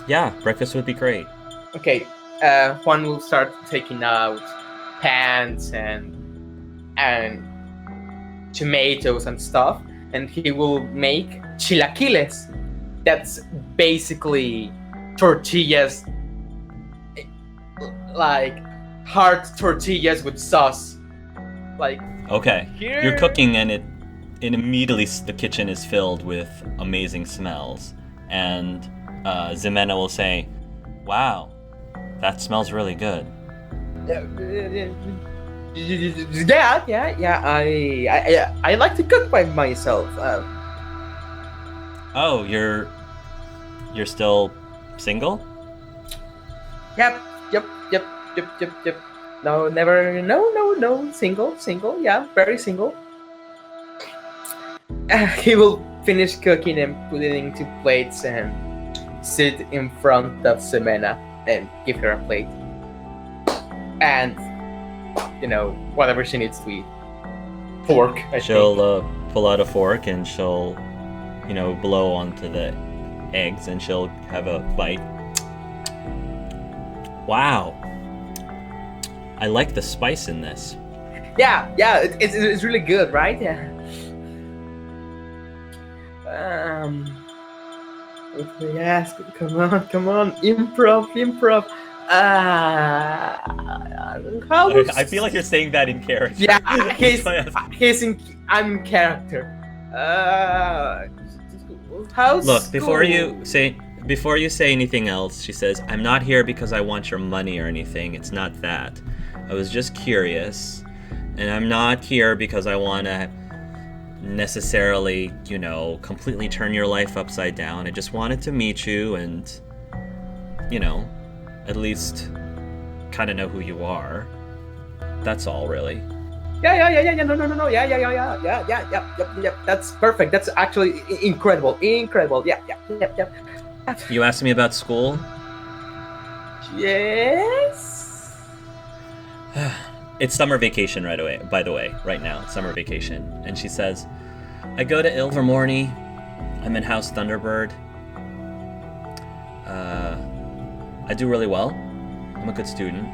S1: Yeah, breakfast would be great.
S5: Okay, Juan will start taking out pans and tomatoes and stuff, and he will make chilaquiles. That's basically tortillas, like hard tortillas with sauce. Like,
S1: Okay,
S5: here.
S1: you're cooking and it immediately the kitchen is filled with amazing smells, and Ximena will say, "Wow, that smells really good."
S5: Yeah. I like to cook by myself.
S1: Oh, you're still single?
S5: Yep. No, never. No. Single. Yeah, very single. He will finish cooking and put it into plates and sit in front of Ximena and give her a plate. And, whatever she needs to eat. Fork, I
S1: She'll
S5: think.
S1: pull out a fork and she'll, blow onto the eggs and she'll have a bite. Wow. I like the spice in this.
S5: Yeah, it's really good, right? Yeah. Yes, come on, improv.
S1: I feel like you're saying that in character.
S5: Yeah, I'm in character. How's
S1: Look, before
S5: school?
S1: you say anything else, she says, "I'm not here because I want your money or anything. It's not that. I was just curious, and I'm not here because I want to necessarily, completely turn your life upside down. I just wanted to meet you and, at least kind of know who you are. That's all, really."
S5: Yeah. No. Yeah. That's perfect. That's actually incredible. Yep.
S1: You asked me about school?
S5: Yes.
S1: It's summer vacation by the way, right now. It's summer vacation. And she says, "I go to Ilvermorny. I'm in House Thunderbird. I do really well. I'm a good student.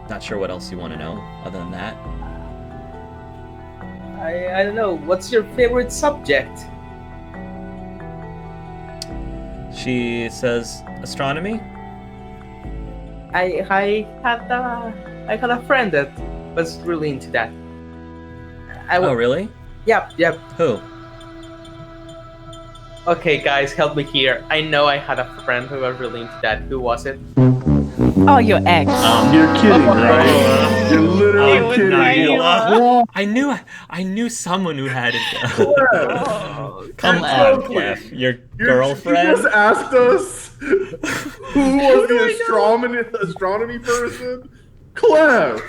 S1: Not sure what else you want to know other than that."
S5: I don't know. What's your favorite subject?
S1: She says, "Astronomy?"
S5: I had a friend that was really into that.
S1: Oh, really?
S5: Yep.
S1: Who?
S5: Okay, guys, help me here. I know I had a friend who was really into that. Who was it?
S2: Oh, your ex.
S3: You're kidding, right? You're literally kidding.
S1: Naila. I knew someone who had it. Come on, Clef. Your girlfriend?
S3: You just asked us who was the astronomy person? Clef!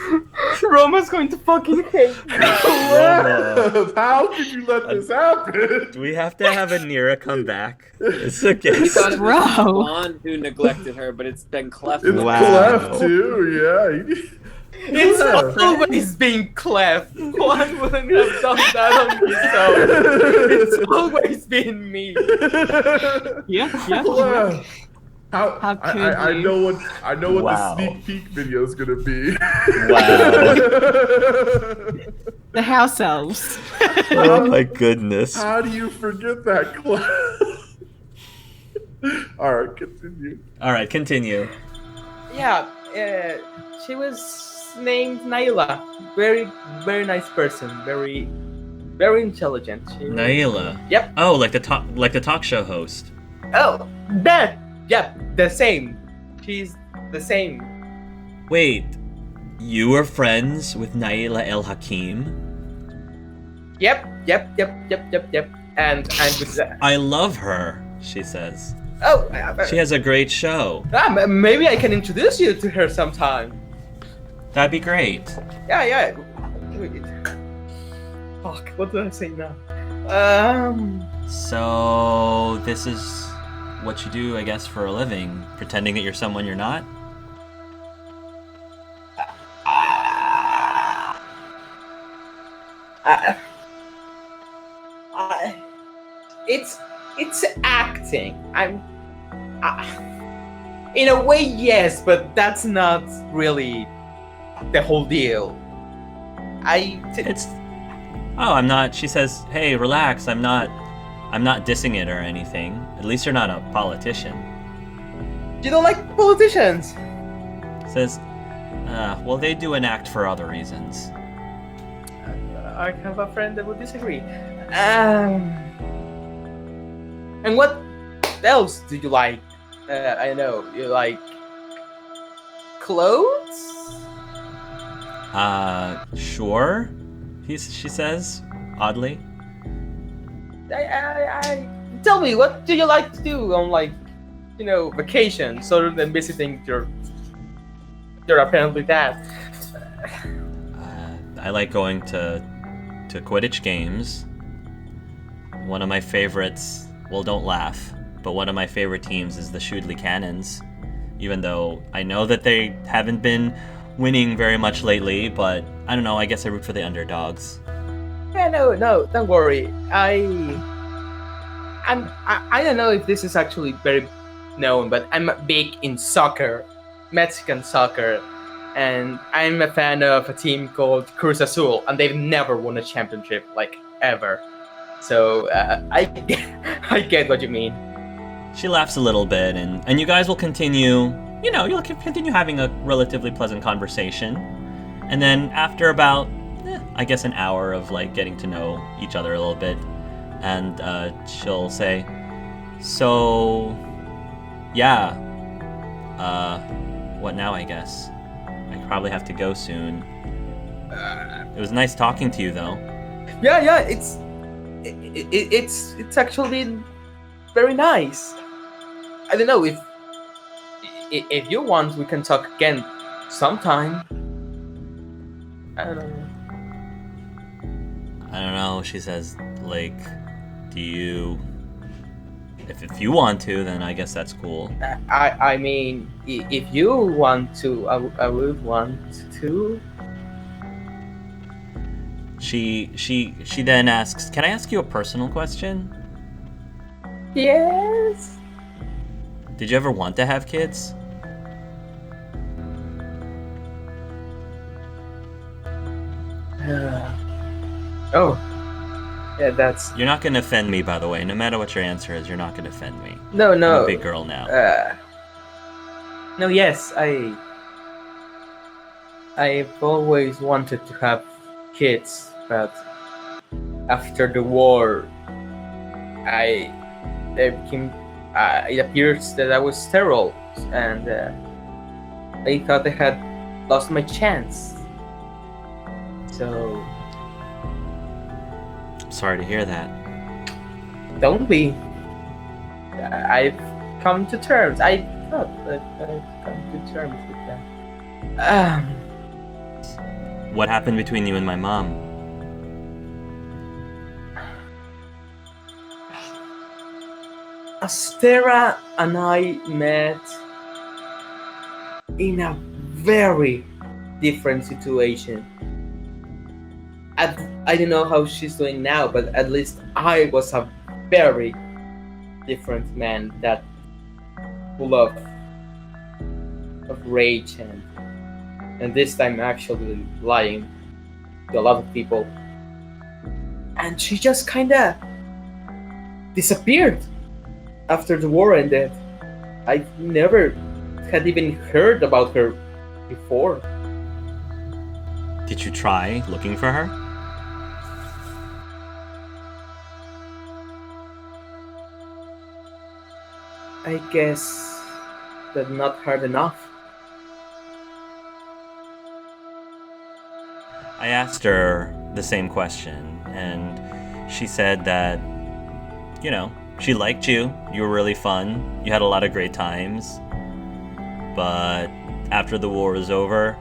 S5: Roma's going to fucking hate me.
S3: Clef! How could you let this happen?
S1: Do we have to have Anira come back? It's okay.
S6: We thought it was
S2: Bro.
S6: Juan who neglected her, but it's been Clef.
S3: It's
S1: Wow.
S3: Clef too, yeah.
S5: It's
S3: Clef.
S5: always been Clef. One wouldn't have done that on his own. It's always been me.
S2: Yeah.
S3: Clef. How
S2: could
S3: I
S2: you?
S3: know what
S1: Wow.
S3: the sneak peek video is gonna be.
S1: Wow.
S2: The house elves.
S1: Oh my goodness.
S3: How do you forget that, Clef? Alright, continue.
S1: All right, continue.
S5: Yeah, she was named Naila. Very, very nice person. Very, very intelligent.
S1: Naila.
S5: Yep.
S1: Oh, like the talk show host.
S5: Oh, that. Yep, the same. She's the same.
S1: Wait, you were friends with Naila El Hakim?
S5: Yep. And with that.
S1: I love her, she says.
S5: Oh,
S1: She has a great show.
S5: maybe I can introduce you to her sometime.
S1: That'd be great.
S5: Yeah. Fuck, what do I say now?
S1: So, this is what you do, I guess, for a living, pretending that you're someone you're not?
S5: It's acting. In a way, yes, but that's not really the whole deal.
S1: It's I'm not. She says, "Hey, relax. I'm not dissing it or anything. At least you're not a politician."
S5: You don't like politicians?
S1: Says, well, they do an act for other reasons.
S5: I have a friend that would disagree. And what else do you like? I know you like clothes.
S1: Sure. She says, oddly.
S5: I tell me, what do you like to do on vacations other than visiting your apparently dad?
S1: I like going to Quidditch games. One of my favorites, well, don't laugh, but one of my favorite teams is the Shudley Cannons. Even though I know that they haven't been winning very much lately, but I don't know, I guess I root for the underdogs.
S5: Yeah, no, don't worry. I don't know if this is actually very known, but I'm big in soccer, Mexican soccer, and I'm a fan of a team called Cruz Azul, and they've never won a championship, ever. So I get what you mean.
S1: She laughs a little bit, and you guys will continue, you'll continue having a relatively pleasant conversation. And then after about, I guess an hour of getting to know each other a little bit, and she'll say, so, yeah, what now, I guess? I probably have to go soon. It was nice talking to you, though.
S5: Yeah, it's actually very nice. I don't know if you want, we can talk again sometime. I don't know.
S1: She says, do you... If you want to, then I guess that's cool.
S5: I mean, if you want to, I would want to.
S1: She then asks, can I ask you a personal question?
S5: Yes.
S1: Did you ever want to have kids?
S5: Oh. Yeah, that's...
S1: You're not gonna offend me, by the way. No matter what your answer is, you're not gonna offend me.
S5: No.
S1: I'm a big girl now.
S5: No, yes, I've always wanted to have kids, but after the war, it appears that I was sterile, and I thought I had lost my chance. So,
S1: Sorry to hear that.
S5: don't be. I've come to terms. I thought that I've come to terms with that.
S1: what happened between you and my mom?
S5: Astera and I met in a very different situation. I don't know how she's doing now, but at least I was a very different man that full of rage and this time actually lying to a lot of people. And she just kinda disappeared after the war ended. I never had even heard about her before.
S1: Did you try looking for her?
S5: I guess that's not hard enough.
S1: I asked her the same question, and she said that, you know, she liked you. You were really fun. You had a lot of great times. But after the war was over,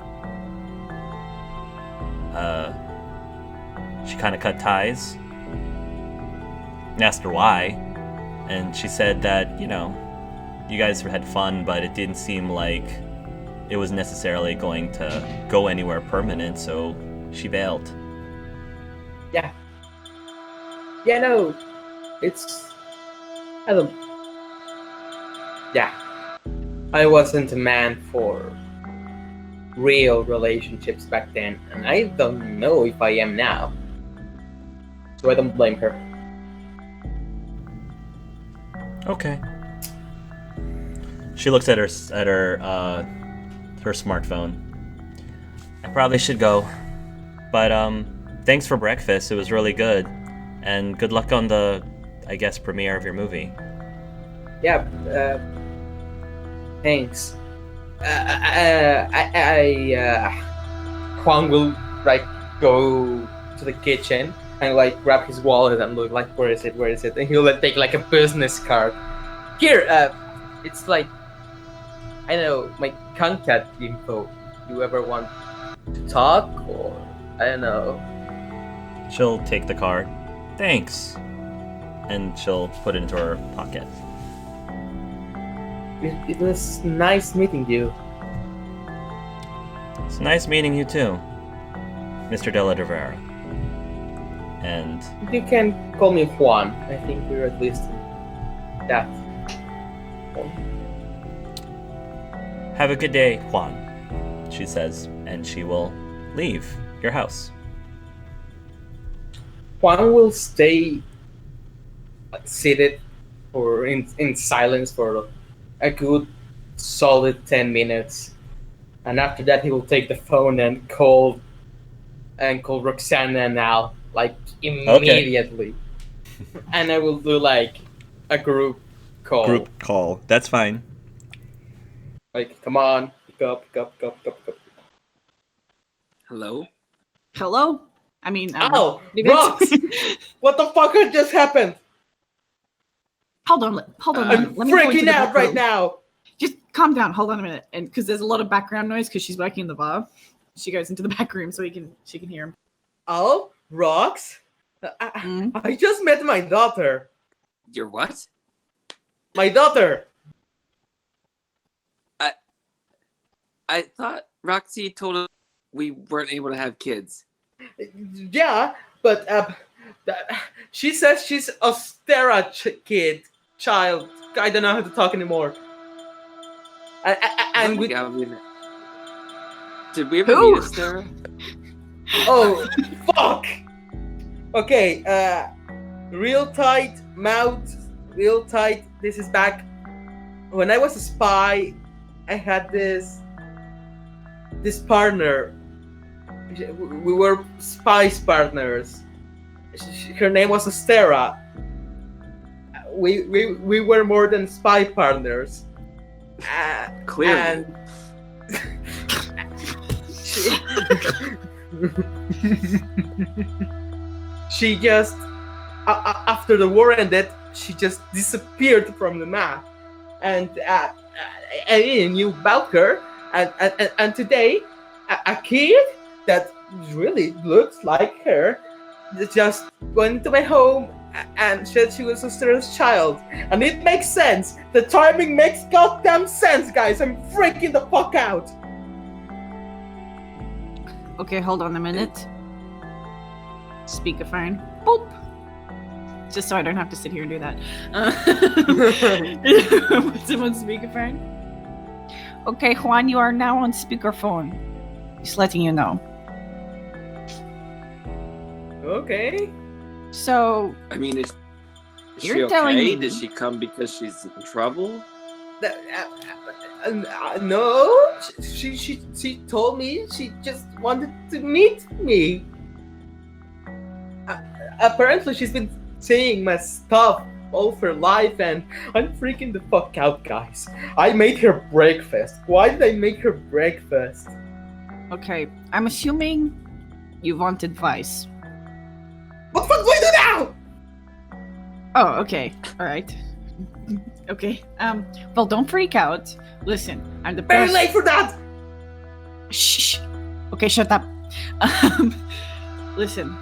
S1: she kind of cut ties. I asked her why, and she said that, you know, you guys had fun, but it didn't seem like it was necessarily going to go anywhere permanent, so she bailed.
S5: Yeah. Yeah, no. It's... I don't... Yeah. I wasn't a man for real relationships back then, and I don't know if I am now. So I don't blame her.
S1: Okay. She looks at her smartphone. I probably should go, but thanks for breakfast. It was really good, and good luck on the, I guess, premiere of your movie.
S5: Yeah. Thanks. Juan will go to the kitchen and grab his wallet and look where is it, and he'll take a business card. Here, it's I don't know, my contact info. You ever want to talk, or I don't know.
S1: She'll take the card. Thanks. And she'll put it into her pocket.
S5: It was nice meeting you.
S1: It's nice meeting you too, Mr. Della Rivera. And
S5: You can call me Juan. I think we're at least that.
S1: have a good day, Juan, she says, and she will leave your house.
S5: Juan will stay seated or in silence for a good solid 10 minutes. And after that, he will take the phone and call Roxana and Al immediately. And I will do a group call.
S1: Group call. That's fine.
S5: Come on, pick up.
S6: Hello?
S2: Hello? I mean,
S5: Ow!
S2: maybe
S5: Rox! What the fuck just happened?
S2: hold on.
S5: I'm
S2: let me go into
S5: freaking
S2: the
S5: out
S2: back
S5: right
S2: room.
S5: now.
S2: Just calm down. Hold on a minute, and because there's a lot of background noise because she's working in the bar. She goes into the back room so she can hear him.
S5: Oh, Rox? I just met my daughter.
S6: Your what?
S5: My daughter.
S6: I thought Roxy told us we weren't able to have kids.
S5: Yeah, but she says she's a Stera child. I don't know how to talk anymore. And we...
S6: Did we ever
S2: Who?
S6: meet us, Sarah?
S5: Oh, fuck! Okay, real tight mouth, real tight. This is back. When I was a spy, I had this partner. We were spies partners. Her name was Astera. We were more than spy partners.
S6: Clearly.
S5: And she just after the war ended, she just disappeared from the map, and I knew about her. And today, a kid that really looks like her. Just went to my home and said she was Esther's child. And it makes sense. The timing makes goddamn sense, guys. I'm freaking the fuck out.
S2: Okay, hold on a minute. Speakerphone. Boop. Just so I don't have to sit here and do that. Put him on speakerphone. Okay, Juan, you are now on speakerphone. Just letting you know.
S5: Okay.
S2: So,
S6: I mean, is
S2: You're
S6: she okay?
S2: telling me-
S6: Did she come because she's in trouble?
S5: No, she told me she just wanted to meet me. Apparently, she's been saying my stuff all of her life, and I'm freaking the fuck out, guys. I made her breakfast. Why did I make her breakfast?
S2: okay, I'm assuming you want advice.
S5: What the fuck do I do now?
S2: Oh, okay. Alright. Okay. Well, don't freak out. Listen, I'm the
S5: Very
S2: best.
S5: late for that.
S2: Shh. Okay, shut up. Listen.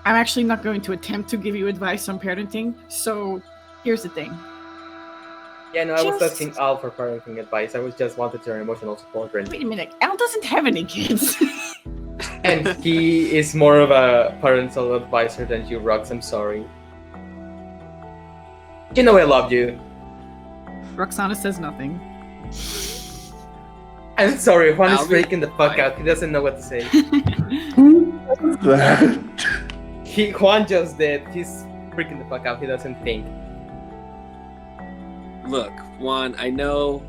S2: I'm actually not going to attempt to give you advice on parenting, so here's the thing.
S5: Yeah, no, I was
S2: Just-
S5: asking Al for parenting advice. I was just wanted her emotional support, and
S2: Wait a minute, Al doesn't have any kids.
S5: and he is more of a parental advisor than you, Rox. I'm sorry. You know I love you.
S2: Roxana says nothing.
S5: I'm sorry, Juan is
S6: Alvin,
S5: freaking the fuck
S6: why?
S5: out. He doesn't know what to say.
S3: What's that?
S5: Juan just did. He's freaking the fuck out. He doesn't think.
S6: Look, Juan, I know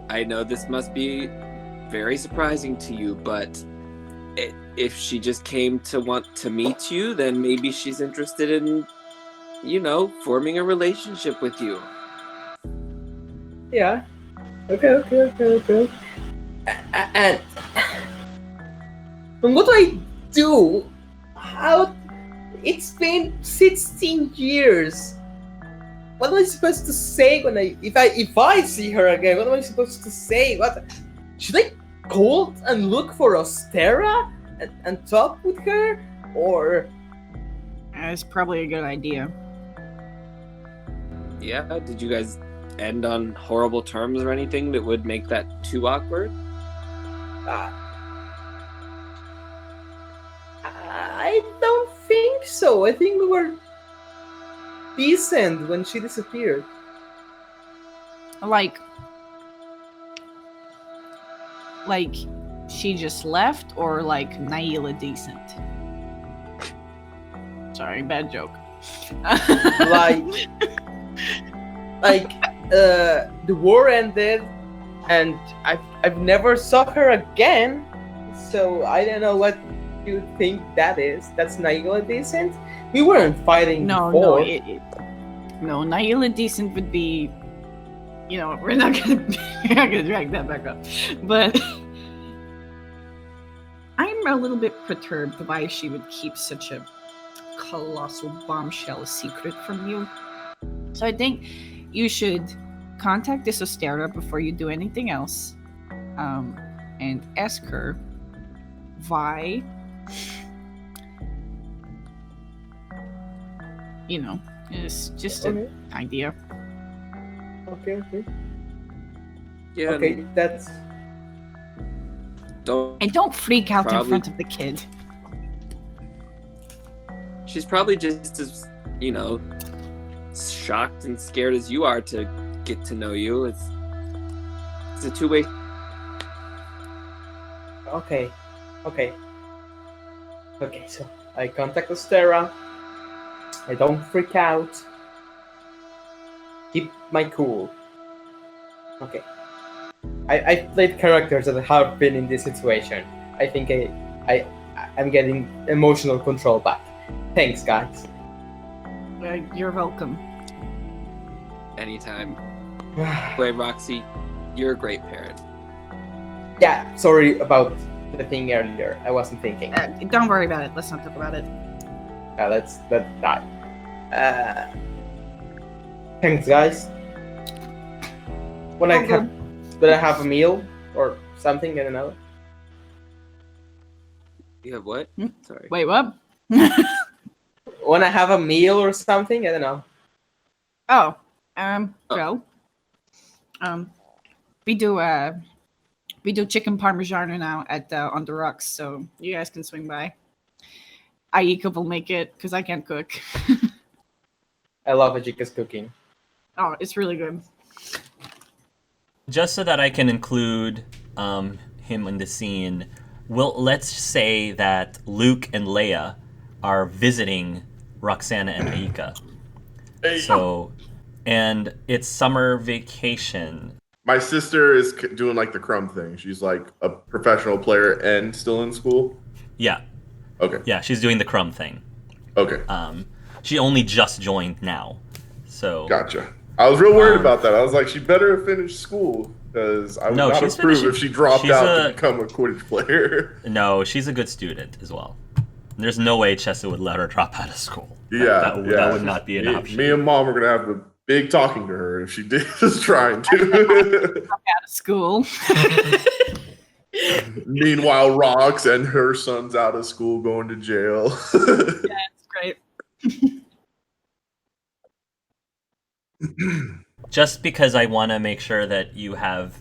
S6: this must be very surprising to you, but if she just came to want to meet you, then maybe she's interested in, forming a relationship with you.
S5: Yeah. Okay. And what do I do? How? It's been 16 years. What am I supposed to say when if I see her again? What am I supposed to say? What should I call and look for Ostera and talk with her, or
S2: That's probably a good idea.
S6: Yeah, did you guys end on horrible terms or anything that would make that too awkward?
S5: I don't think so. I think we were decent when she disappeared.
S2: Like she just left, or like Naila decent? Sorry, bad joke.
S5: The war ended, and I've never saw her again. So I don't know what you think that is. That's Naila decent. We weren't fighting
S2: No,
S5: before.
S2: no, Naila decent would be, we're not gonna drag that back up. But I'm a little bit perturbed why she would keep such a colossal bombshell a secret from you. So I think you should contact this Ostera before you do anything else, and ask her why. It's just an idea.
S5: Okay.
S6: Yeah.
S5: Okay, that's
S6: Don't.
S2: And don't freak out in
S6: Probably-
S2: front of the kid.
S6: She's probably just as, shocked and scared as you are to get to know you. It's a two-way.
S5: okay. So I contact Ostera. I don't freak out. Keep my cool. Okay. I played characters that have been in this situation. I think I'm getting emotional control back. Thanks, guys.
S2: You're welcome.
S6: Anytime. Boy, Roxy, you're a great parent.
S5: Yeah, sorry about the thing earlier. I wasn't thinking.
S2: Don't worry about it. Let's not talk about it.
S5: Let's die. Thanks, guys. When I have a meal or something, I don't know.
S6: You have what?
S2: Hmm?
S6: Sorry.
S2: Wait, what?
S5: Wanna have a meal or something? I don't know.
S2: Oh, well, we do chicken parmigiano now at on the rocks, so you guys can swing by. Aika will make it because I can't cook.
S5: I love Ajika's cooking.
S2: Oh, it's really good.
S1: Just so that I can include him in the scene, let's say that Luke and Leia are visiting Roxana and Aika. So, and it's summer vacation.
S3: My sister is doing like the Crumb thing. She's like a professional player and still in school.
S1: Yeah,
S3: Okay.
S1: yeah, she's doing the Crumb thing.
S3: Okay.
S1: She only just joined now, so
S3: Gotcha. I was real worried about that. I was like, she better finish school because I would
S1: No,
S3: not
S1: she's
S3: approve
S1: finishing-
S3: if she dropped
S1: she's
S3: out
S1: a-
S3: to become a Quidditch player.
S1: No, she's a good student as well. There's no way Chessa would let her drop out of school.
S3: Yeah,
S1: That would not be an option.
S3: Me and Mom are gonna have a big talking to her if she is trying to.
S2: Out of school.
S3: Meanwhile, Rox and her son's out of school going to jail.
S2: That's great.
S1: Just because I want to make sure that you have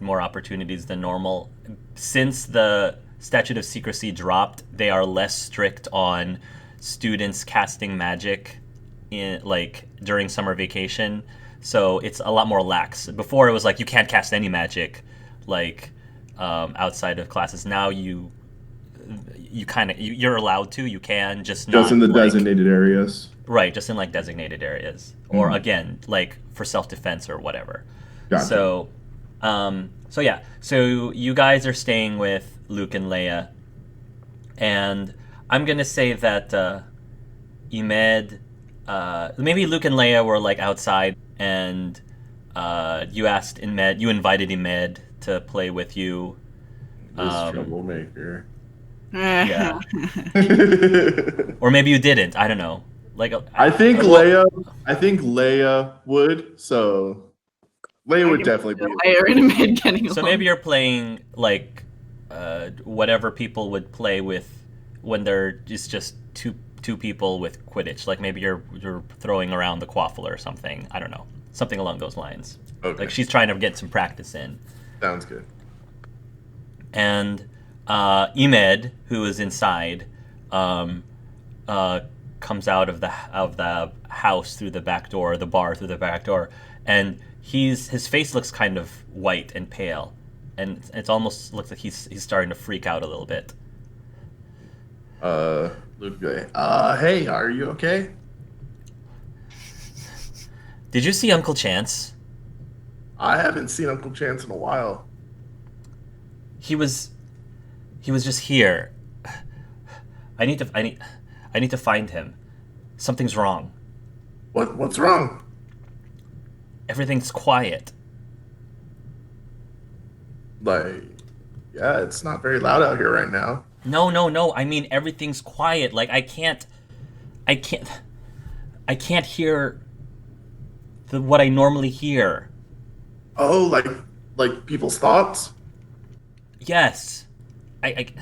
S1: more opportunities than normal. Since the statute of secrecy dropped, they are less strict on students casting magic in during summer vacation. So it's a lot more lax. Before it was like you can't cast any magic outside of classes. Now you're allowed to. You can just not
S3: Just in the designated areas.
S1: Right, just in designated areas, or
S3: Mhm.
S1: again, for self-defense or whatever.
S3: Gotcha.
S1: So yeah, so you guys are staying with Luke and Leia, and I'm gonna say that Imed, maybe Luke and Leia were outside, and you invited Imed to play with you.
S3: This troublemaker.
S1: Yeah, or maybe you didn't. I don't know.
S3: I think Leia would. So Leia would definitely be.
S2: Layer in a mid getting
S1: So maybe you're playing whatever people would play with when it's just two people with Quidditch. Maybe you're throwing around the quaffle or something. I don't know, something along those lines.
S3: Okay.
S1: She's trying to get some practice in.
S3: Sounds good.
S1: And Imed, who is inside, comes out of the house through the back door, the bar through the back door, and his face looks kind of white and pale, and it almost looks like he's starting to freak out a little bit.
S3: Luke, hey, are you okay?
S1: Did you see Uncle Chance?
S3: I haven't seen Uncle Chance in a while.
S1: He was just here. I need to find him. Something's wrong.
S3: What's wrong?
S1: Everything's quiet.
S3: Yeah, it's not very loud out here right now.
S1: No. I mean, everything's quiet. I can't hear what I normally hear.
S3: Oh, like people's thoughts?
S1: Yes. I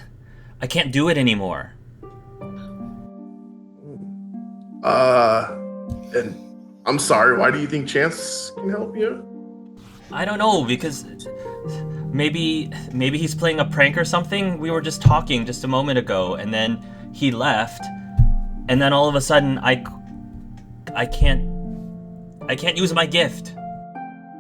S1: can't do it anymore.
S3: And I'm sorry, why do you think Chance can help you?
S1: I don't know, because maybe he's playing a prank or something. We were just talking just a moment ago, and then he left, and then all of a sudden I can't use my gift.